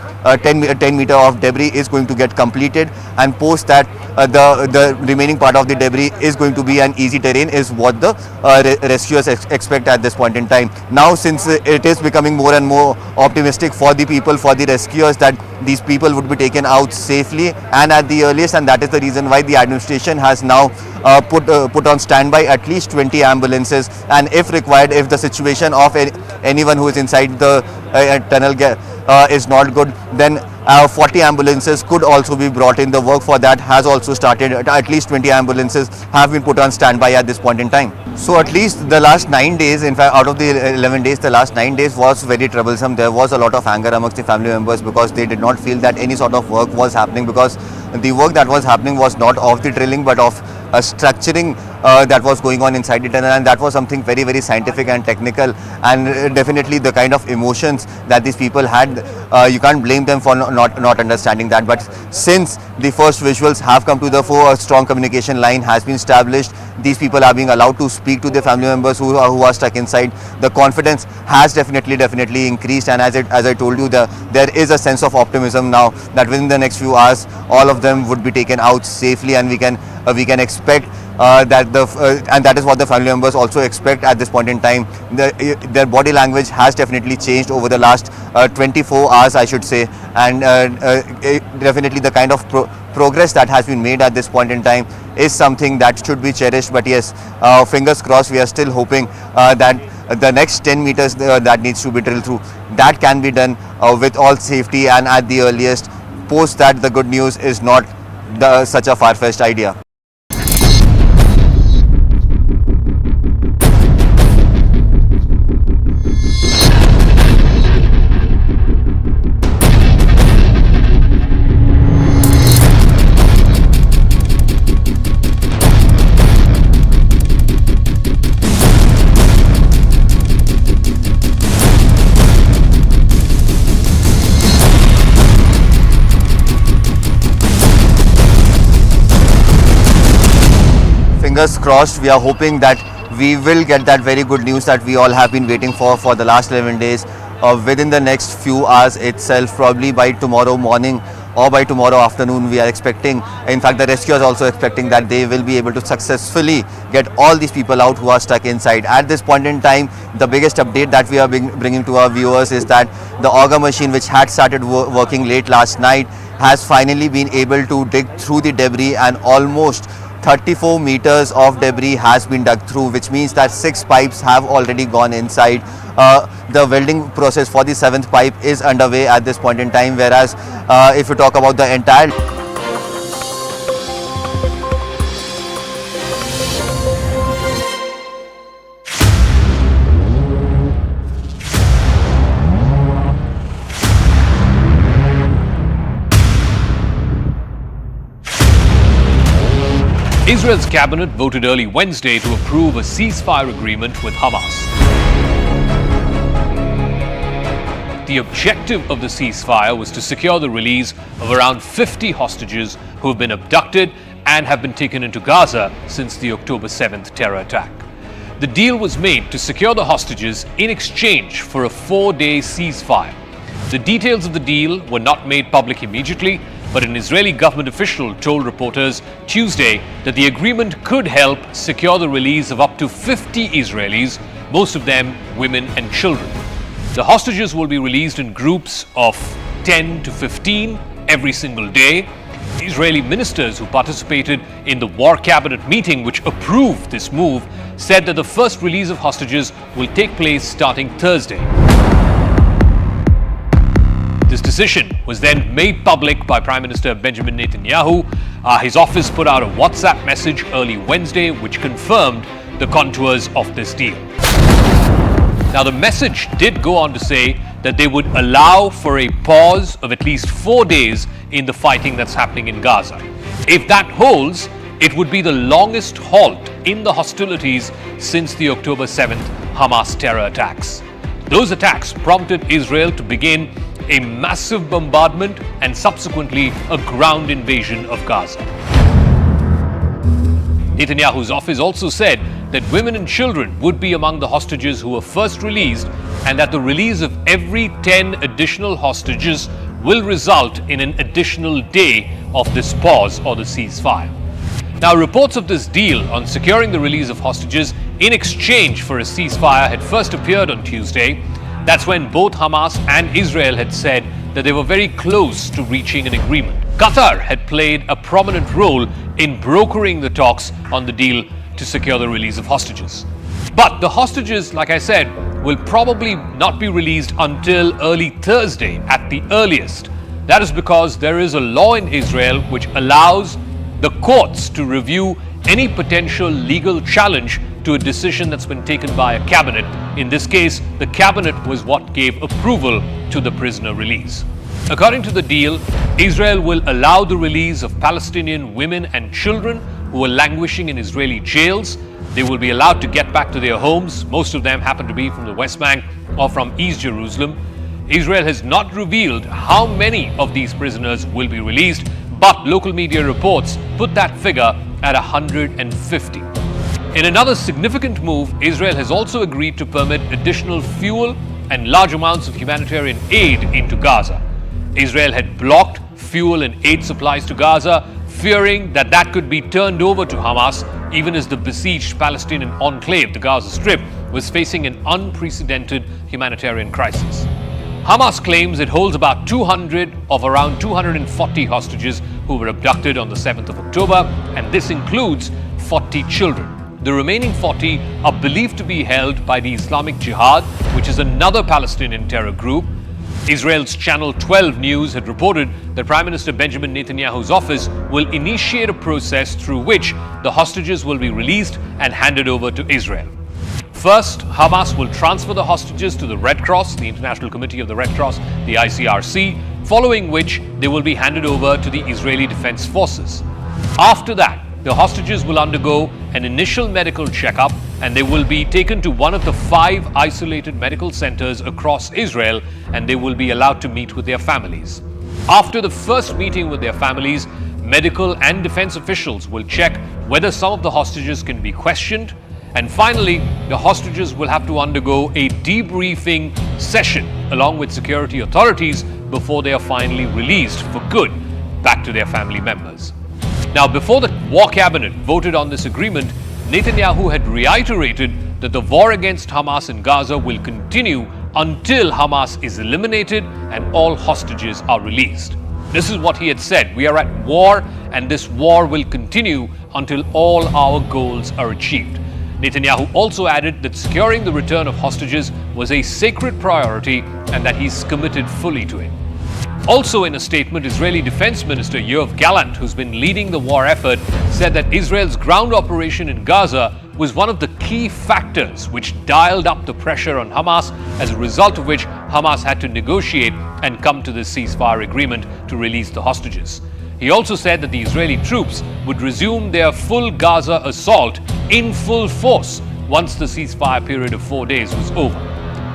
10 meter of debris is going to get completed, and post that the remaining part of the debris is going to be an easy terrain, is what the rescuers expect at this point in time. Now, since it is becoming more and more optimistic for the people, for the rescuers, that these people would be taken out safely and at the earliest, and that is the reason why the administration has now put on standby at least 20 ambulances, and if required, if the situation of anyone who is inside the tunnel is not good, then 40 ambulances could also be brought in. The work for that has also started. At least 20 ambulances have been put on standby at this point in time. So at least the last 9 days, in fact out of the 11 days, the last 9 days was very troublesome. There was a lot of anger amongst the family members because they did not feel that any sort of work was happening, because the work that was happening was not of the drilling but of structuring that was going on inside the tunnel, and that was something very scientific and technical, and definitely the kind of emotions that these people had, you can't blame them for not understanding that. But since the first visuals have come to the fore, a strong communication line has been established, these people are being allowed to speak to their family members who are stuck inside. The confidence has definitely increased, and as I told you, there is a sense of optimism now that within the next few hours all of them would be taken out safely, and we can expect that and that is what the family members also expect at this point in time. Their body language has definitely changed over the last 24 hours, I should say, and definitely the kind of progress that has been made at this point in time is something that should be cherished. But yes, fingers crossed, we are still hoping that the next 10 meters that needs to be drilled through, that can be done with all safety and at the earliest. Post that, the good news is not such a far-fetched idea. Fingers crossed, we are hoping that we will get that very good news that we all have been waiting for the last 11 days within the next few hours itself, probably by tomorrow morning or by tomorrow afternoon. We are expecting, in fact the rescuers are also expecting, that they will be able to successfully get all these people out who are stuck inside. At this point in time, the biggest update that we are bringing to our viewers is that the auger machine, which had started working late last night, has finally been able to dig through the debris, and almost 34 meters of debris has been dug through, which means that 6 pipes have already gone inside. The welding process for the 7th pipe is underway at this point in time, whereas if you talk about the entire Israel's cabinet voted early Wednesday to approve a ceasefire agreement with Hamas. The objective of the ceasefire was to secure the release of around 50 hostages who have been abducted and have been taken into Gaza since the October 7th terror attack. The deal was made to secure the hostages in exchange for a 4-day ceasefire. The details of the deal were not made public immediately, but an Israeli government official told reporters Tuesday that the agreement could help secure the release of up to 50 Israelis, most of them women and children. The hostages will be released in groups of 10 to 15 every single day. Israeli ministers who participated in the war cabinet meeting, which approved this move, said that the first release of hostages will take place starting Thursday. This decision was then made public by Prime Minister Benjamin Netanyahu. His office put out a WhatsApp message early Wednesday which confirmed the contours of this deal. Now, the message did go on to say that they would allow for a pause of at least 4 days in the fighting that's happening in Gaza. If that holds, it would be the longest halt in the hostilities since the October 7th Hamas terror attacks. Those attacks prompted Israel to begin a massive bombardment and subsequently a ground invasion of Gaza. Netanyahu's office also said that women and children would be among the hostages who were first released, and that the release of every 10 additional hostages will result in an additional day of this pause or the ceasefire. Now, reports of this deal on securing the release of hostages in exchange for a ceasefire had first appeared on Tuesday. That's when both Hamas and Israel had said that they were very close to reaching an agreement. Qatar had played a prominent role in brokering the talks on the deal to secure the release of hostages. But the hostages, like I said, will probably not be released until early Thursday at the earliest. That is because there is a law in Israel which allows the courts to review any potential legal challenge to a decision that's been taken by a cabinet. In this case, the cabinet was what gave approval to the prisoner release. According to the deal, Israel will allow the release of Palestinian women and children who are languishing in Israeli jails. They will be allowed to get back to their homes. Most of them happen to be from the West Bank or from East Jerusalem. Israel has not revealed how many of these prisoners will be released, but local media reports put that figure at 150. In another significant move, Israel has also agreed to permit additional fuel and large amounts of humanitarian aid into Gaza. Israel had blocked fuel and aid supplies to Gaza, fearing that that could be turned over to Hamas, even as the besieged Palestinian enclave, the Gaza Strip, was facing an unprecedented humanitarian crisis. Hamas claims it holds about 200 of around 240 hostages who were abducted on the 7th of October, and this includes 40 children. The remaining 40 are believed to be held by the Islamic Jihad, which is another Palestinian terror group. Israel's Channel 12 News had reported that Prime Minister Benjamin Netanyahu's office will initiate a process through which the hostages will be released and handed over to Israel. First, Hamas will transfer the hostages to the Red Cross, the International Committee of the Red Cross, the ICRC, following which they will be handed over to the Israeli Defense Forces. After that, the hostages will undergo an initial medical checkup and they will be taken to one of the 5 isolated medical centers across Israel, and they will be allowed to meet with their families. After the first meeting with their families, medical and defense officials will check whether some of the hostages can be questioned, and finally, the hostages will have to undergo a debriefing session along with security authorities before they are finally released for good back to their family members. Now, before the war cabinet voted on this agreement, Netanyahu had reiterated that the war against Hamas in Gaza will continue until Hamas is eliminated and all hostages are released. This is what he had said: "We are at war, and this war will continue until all our goals are achieved." Netanyahu also added that securing the return of hostages was a sacred priority and that he's committed fully to it. Also in a statement, Israeli Defense Minister Yoav Gallant, who's been leading the war effort, said that Israel's ground operation in Gaza was one of the key factors which dialed up the pressure on Hamas, as a result of which Hamas had to negotiate and come to this ceasefire agreement to release the hostages. He also said that the Israeli troops would resume their full Gaza assault in full force once the ceasefire period of 4 days was over.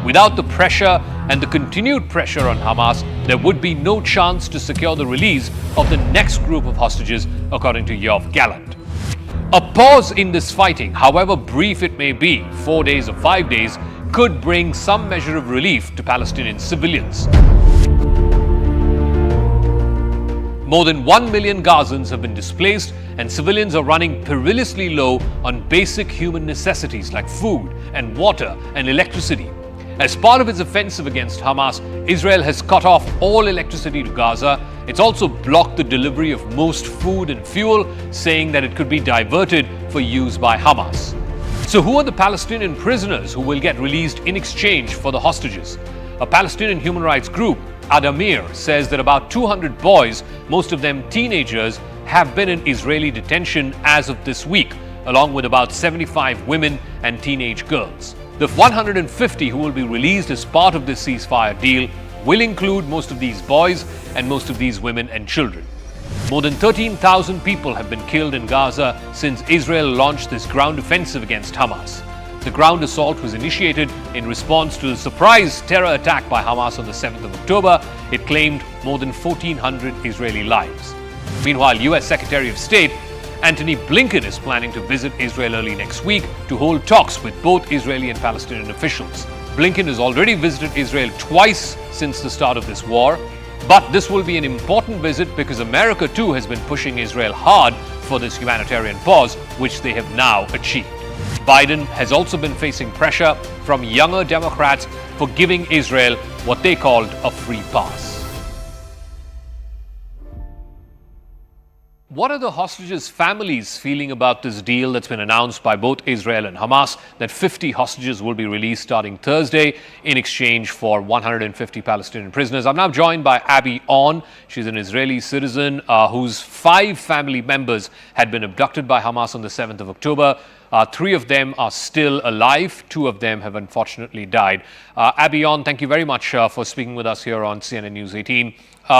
Without the pressure and the continued pressure on Hamas, there would be no chance to secure the release of the next group of hostages, according to Yoav Gallant. A pause in this fighting, however brief it may be, 4 days or 5 days, could bring some measure of relief to Palestinian civilians. More than 1 million Gazans have been displaced, and civilians are running perilously low on basic human necessities like food and water and electricity. As part of its offensive against Hamas, Israel has cut off all electricity to Gaza. It's also blocked the delivery of most food and fuel, saying that it could be diverted for use by Hamas. So who are the Palestinian prisoners who will get released in exchange for the hostages? A Palestinian human rights group, Adamir, says that about 200 boys, most of them teenagers, have been in Israeli detention as of this week, along with about 75 women and teenage girls. The 150 who will be released as part of this ceasefire deal will include most of these boys and most of these women and children. More than 13,000 people have been killed in Gaza since Israel launched this ground offensive against Hamas. The ground assault was initiated in response to the surprise terror attack by Hamas on the 7th of October. It claimed more than 1,400 Israeli lives. Meanwhile, U.S. Secretary of State Antony Blinken is planning to visit Israel early next week to hold talks with both Israeli and Palestinian officials. Blinken has already visited Israel twice since the start of this war, but this will be an important visit because America too has been pushing Israel hard for this humanitarian pause, which they have now achieved. Biden has also been facing pressure from younger Democrats for giving Israel what they called a free pass. What are the hostages' families feeling about this deal that's been announced by both Israel and Hamas, that 50 hostages will be released starting Thursday in exchange for 150 Palestinian prisoners? I'm now joined by Abby On. She's an Israeli citizen whose 5 family members had been abducted by Hamas on the 7th of October. 3 of them are still alive. 2 of them have unfortunately died. Abby On, thank you very much for speaking with us here on CNN News 18.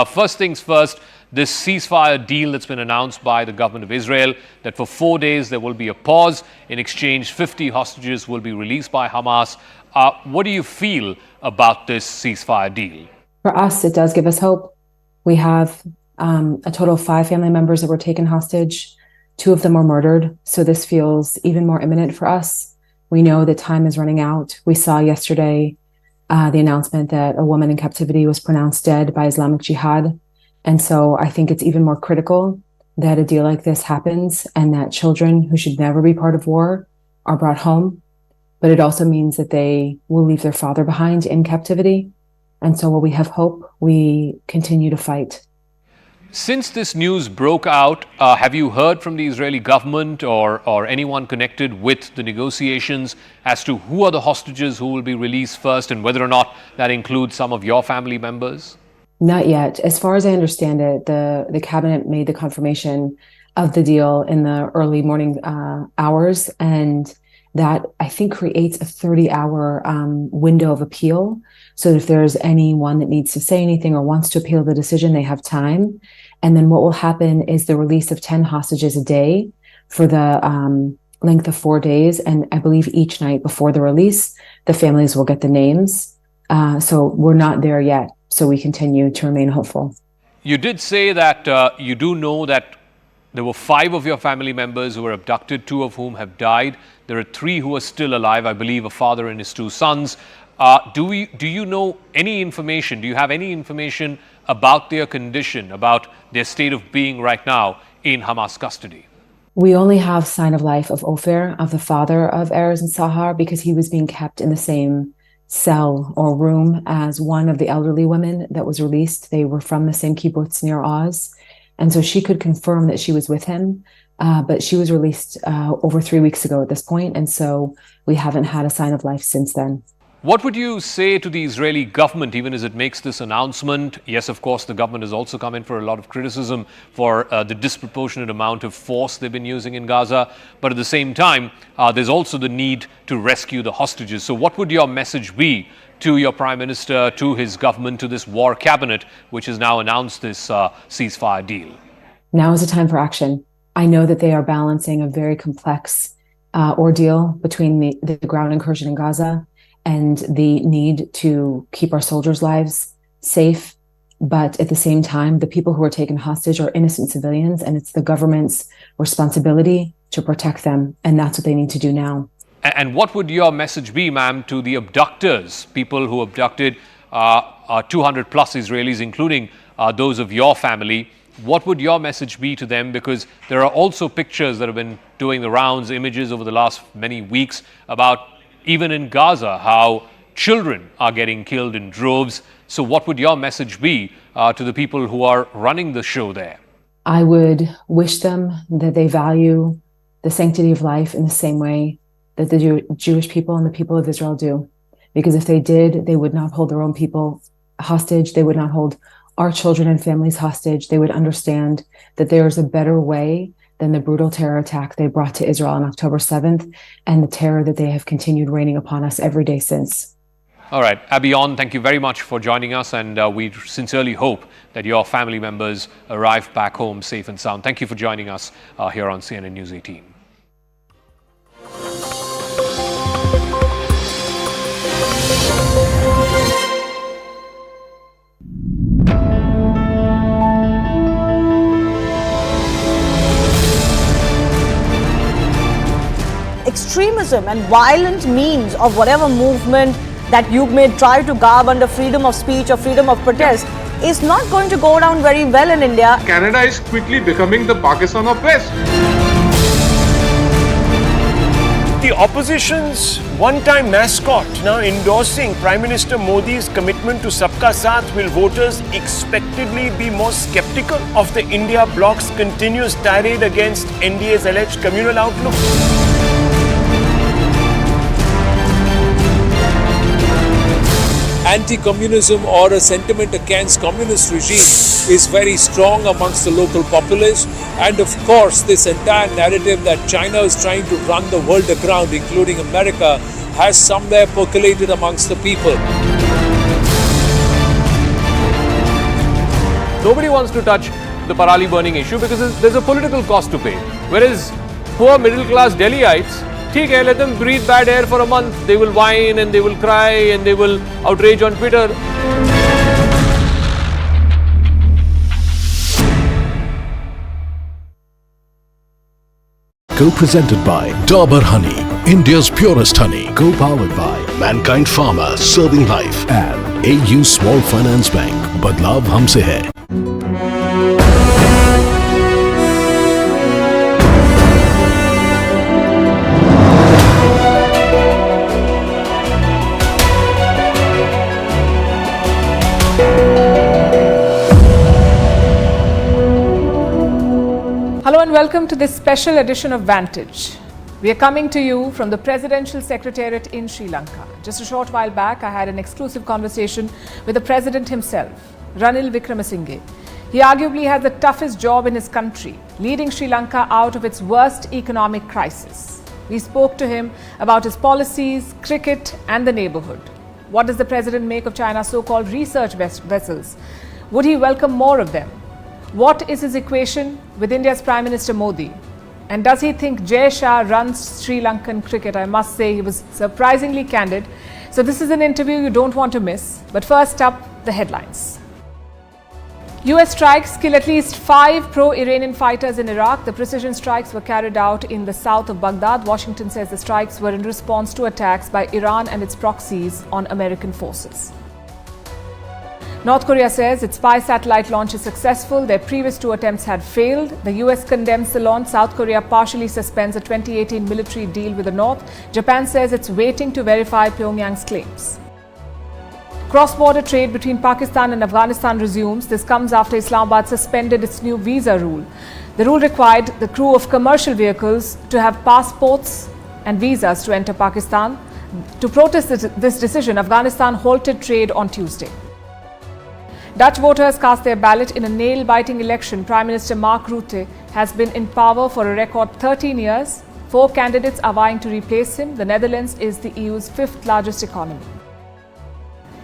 First things first, this ceasefire deal that's been announced by the government of Israel, that for 4 days there will be a pause. In exchange, 50 hostages will be released by Hamas. What do you feel about this ceasefire deal? For us, it does give us hope. We have a total of 5 family members that were taken hostage. 2 of them were murdered. So this feels even more imminent for us. We know that time is running out. We saw yesterday the announcement that a woman in captivity was pronounced dead by Islamic Jihad. And so I think it's even more critical that a deal like this happens and that children who should never be part of war are brought home. But it also means that they will leave their father behind in captivity. And so while we have hope, we continue to fight. Since this news broke out, have you heard from the Israeli government or anyone connected with the negotiations as to who are the hostages who will be released first and whether or not that includes some of your family members? Not yet. As far as I understand it, the cabinet made the confirmation of the deal in the early morning hours, and that I think creates a 30-hour window of appeal. So if there's anyone that needs to say anything or wants to appeal the decision, they have time. And then what will happen is the release of 10 hostages a day for the length of 4 days. And I believe each night before the release, the families will get the names. So we're not there yet. So we continue to remain hopeful. You did say that you do know that there were 5 of your family members who were abducted, 2 of whom have died. There are 3 who are still alive, I believe a father and his 2 sons. Do you know any information? Do you have any information about their condition, about their state of being right now in Hamas custody? We only have sign of life of Ofer, of the father of Erez and Sahar, because he was being kept in the same cell or room as one of the elderly women that was released. They were from the same kibbutz near Oz. And so she could confirm that she was with him, but she was released over 3 weeks ago at this point. And so we haven't had a sign of life since then. What would you say to the Israeli government, even as it makes this announcement? Yes, of course, the government has also come in for a lot of criticism for the disproportionate amount of force they've been using in Gaza. But at the same time, there's also the need to rescue the hostages. So what would your message be to your Prime Minister, to his government, to this war cabinet, which has now announced this ceasefire deal? Now is the time for action. I know that they are balancing a very complex ordeal between the ground incursion in Gaza and the need to keep our soldiers' lives safe. But at the same time, the people who are taken hostage are innocent civilians, and it's the government's responsibility to protect them. And that's what they need to do now. And what would your message be, ma'am, to the abductors, people who abducted 200 plus Israelis, including those of your family? What would your message be to them? Because there are also pictures that have been doing the rounds, images over the last many weeks about even in Gaza, how children are getting killed in droves. So what would your message be to the people who are running the show there? I would wish them that they value the sanctity of life in the same way that the Jewish people and the people of Israel do. Because if they did, they would not hold their own people hostage. They would not hold our children and families hostage. They would understand that there is a better way than the brutal terror attack they brought to Israel on October 7th and the terror that they have continued raining upon us every day since. All right, Abiyon, thank you very much for joining us, and we sincerely hope that your family members arrive back home safe and sound. Thank you for joining us here on CNN News 18. Extremism and violent means of whatever movement that you may try to garb under freedom of speech or freedom of protest is not going to go down very well in India. Canada is quickly becoming the Pakistan of West. The opposition's one-time mascot now endorsing Prime Minister Modi's commitment to Sabka Saath. Will voters expectedly be more skeptical of the India bloc's continuous tirade against NDA's alleged communal outlook? Anti-communism or a sentiment against communist regime is very strong amongst the local populace, and of course this entire narrative that China is trying to run the world aground, including America, has somewhere percolated amongst the people. Nobody wants to touch the Parali burning issue because there's a political cost to pay, whereas poor middle class Delhiites, okay, let them breathe bad air for a month. They will whine and they will cry and they will outrage on Twitter. Co-presented by Dabur Honey, India's purest honey. Co-powered by Mankind Pharma, serving life, and AU Small Finance Bank. Badlav humse hai. Hello and welcome to this special edition of Vantage. We are coming to you from the Presidential Secretariat in Sri Lanka. Just a short while back, I had an exclusive conversation with the President himself, Ranil Wickremesinghe. He arguably has the toughest job in his country, leading Sri Lanka out of its worst economic crisis. We spoke to him about his policies, cricket and the neighbourhood. What does the President make of China's so-called research vessels? Would he welcome more of them? What is his equation with India's Prime Minister Modi? And does he think Jay Shah runs Sri Lankan cricket? I must say he was surprisingly candid. So this is an interview you don't want to miss. But first up, the headlines. US strikes kill at least 5 pro-Iranian fighters in Iraq. The precision strikes were carried out in the south of Baghdad. Washington says the strikes were in response to attacks by Iran and its proxies on American forces. North Korea says its spy satellite launch is successful. Their previous 2 attempts had failed. The US condemns the launch. South Korea partially suspends a 2018 military deal with the North. Japan says it's waiting to verify Pyongyang's claims. Cross-border trade between Pakistan and Afghanistan resumes. This comes after Islamabad suspended its new visa rule. The rule required the crew of commercial vehicles to have passports and visas to enter Pakistan. To protest this decision, Afghanistan halted trade on Tuesday. Dutch voters cast their ballot in a nail-biting election. Prime Minister Mark Rutte has been in power for a record 13 years. 4 candidates are vying to replace him. The Netherlands is the EU's 5th largest economy.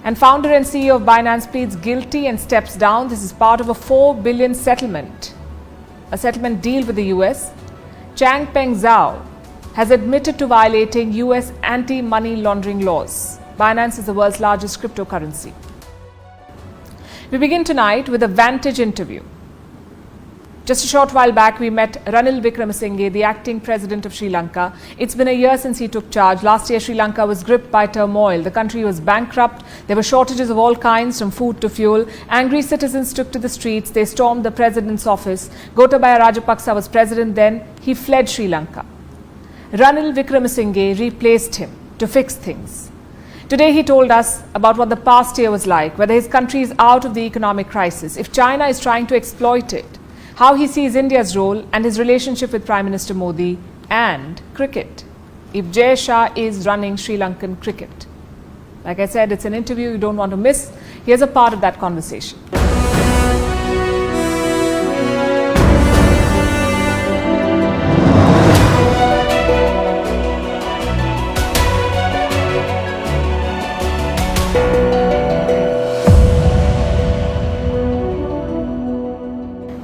And founder and CEO of Binance pleads guilty and steps down. This is part of a $4 billion settlement, a settlement deal with the US. Changpeng Zhao has admitted to violating US anti-money laundering laws. Binance is the world's largest cryptocurrency. We begin tonight with a Vantage interview. Just a short while back, we met Ranil Wickremesinghe, the acting president of Sri Lanka. It's been a year since he took charge. Last year, Sri Lanka was gripped by turmoil. The country was bankrupt. There were shortages of all kinds, from food to fuel. Angry citizens took to the streets. They stormed the president's office. Gotabaya Rajapaksa was president then. He fled Sri Lanka. Ranil Wickremesinghe replaced him to fix things. Today, he told us about what the past year was like, whether his country is out of the economic crisis, if China is trying to exploit it, how he sees India's role and his relationship with Prime Minister Modi, and cricket, if Jay Shah is running Sri Lankan cricket. Like I said, it's an interview you don't want to miss. Here's a part of that conversation.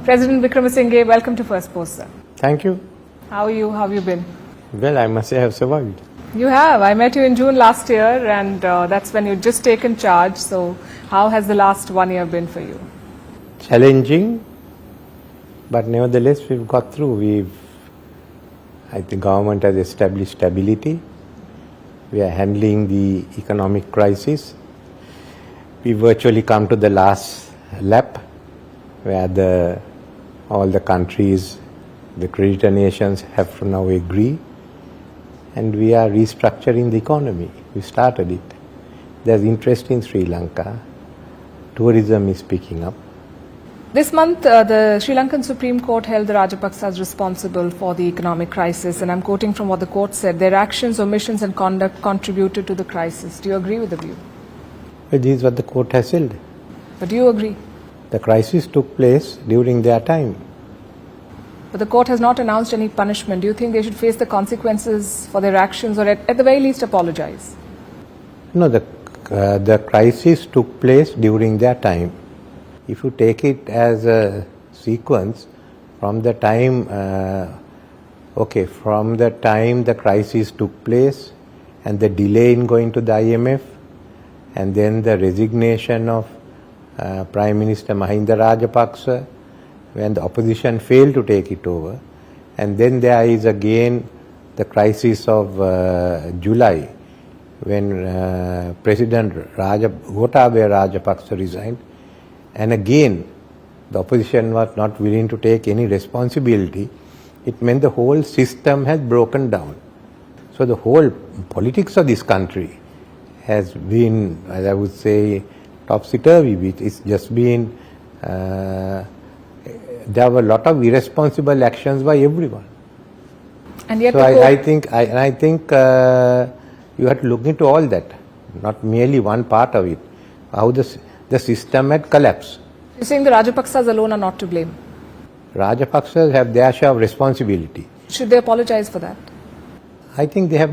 President Wickremesinghe, welcome to First Post, sir. Thank you. How are you? How have you been? Well, I must say I have survived. You have. I met you in June last year, and that's when you'd just taken charge. So how has the last 1 year been for you? Challenging, but nevertheless we've got through. I think government has established stability. We are handling the economic crisis. We virtually come to the last lap, where all the countries, the creditor nations have to now agree, and we are restructuring the economy. We started it. There's interest in Sri Lanka. Tourism is picking up. This month, the Sri Lankan Supreme Court held the Rajapaksas responsible for the economic crisis, and I'm quoting from what the court said: their actions, omissions and conduct contributed to the crisis. Do you agree with the view? Well, this is what the court has held. But do you agree? The crisis took place during their time. But the court has not announced any punishment. Do you think they should face the consequences for their actions, or at the very least apologize? No, the crisis took place during their time. If you take it as a sequence, from the time the crisis took place and the delay in going to the IMF, and then the resignation of Prime Minister Mahinda Rajapaksa, when the opposition failed to take it over, and then there is again the crisis of July, when President Gotabaya Rajapaksa resigned, and again the opposition was not willing to take any responsibility. It meant the whole system has broken down. So the whole politics of this country has been, as I would say, topsy-turvy. It's just been, there were a lot of irresponsible actions by everyone. And yet, so I think you have to look into all that, not merely one part of it. How the system had collapsed. You're saying the Rajapaksas alone are not to blame? Rajapaksas have their share of responsibility. Should they apologize for that? I think they have done.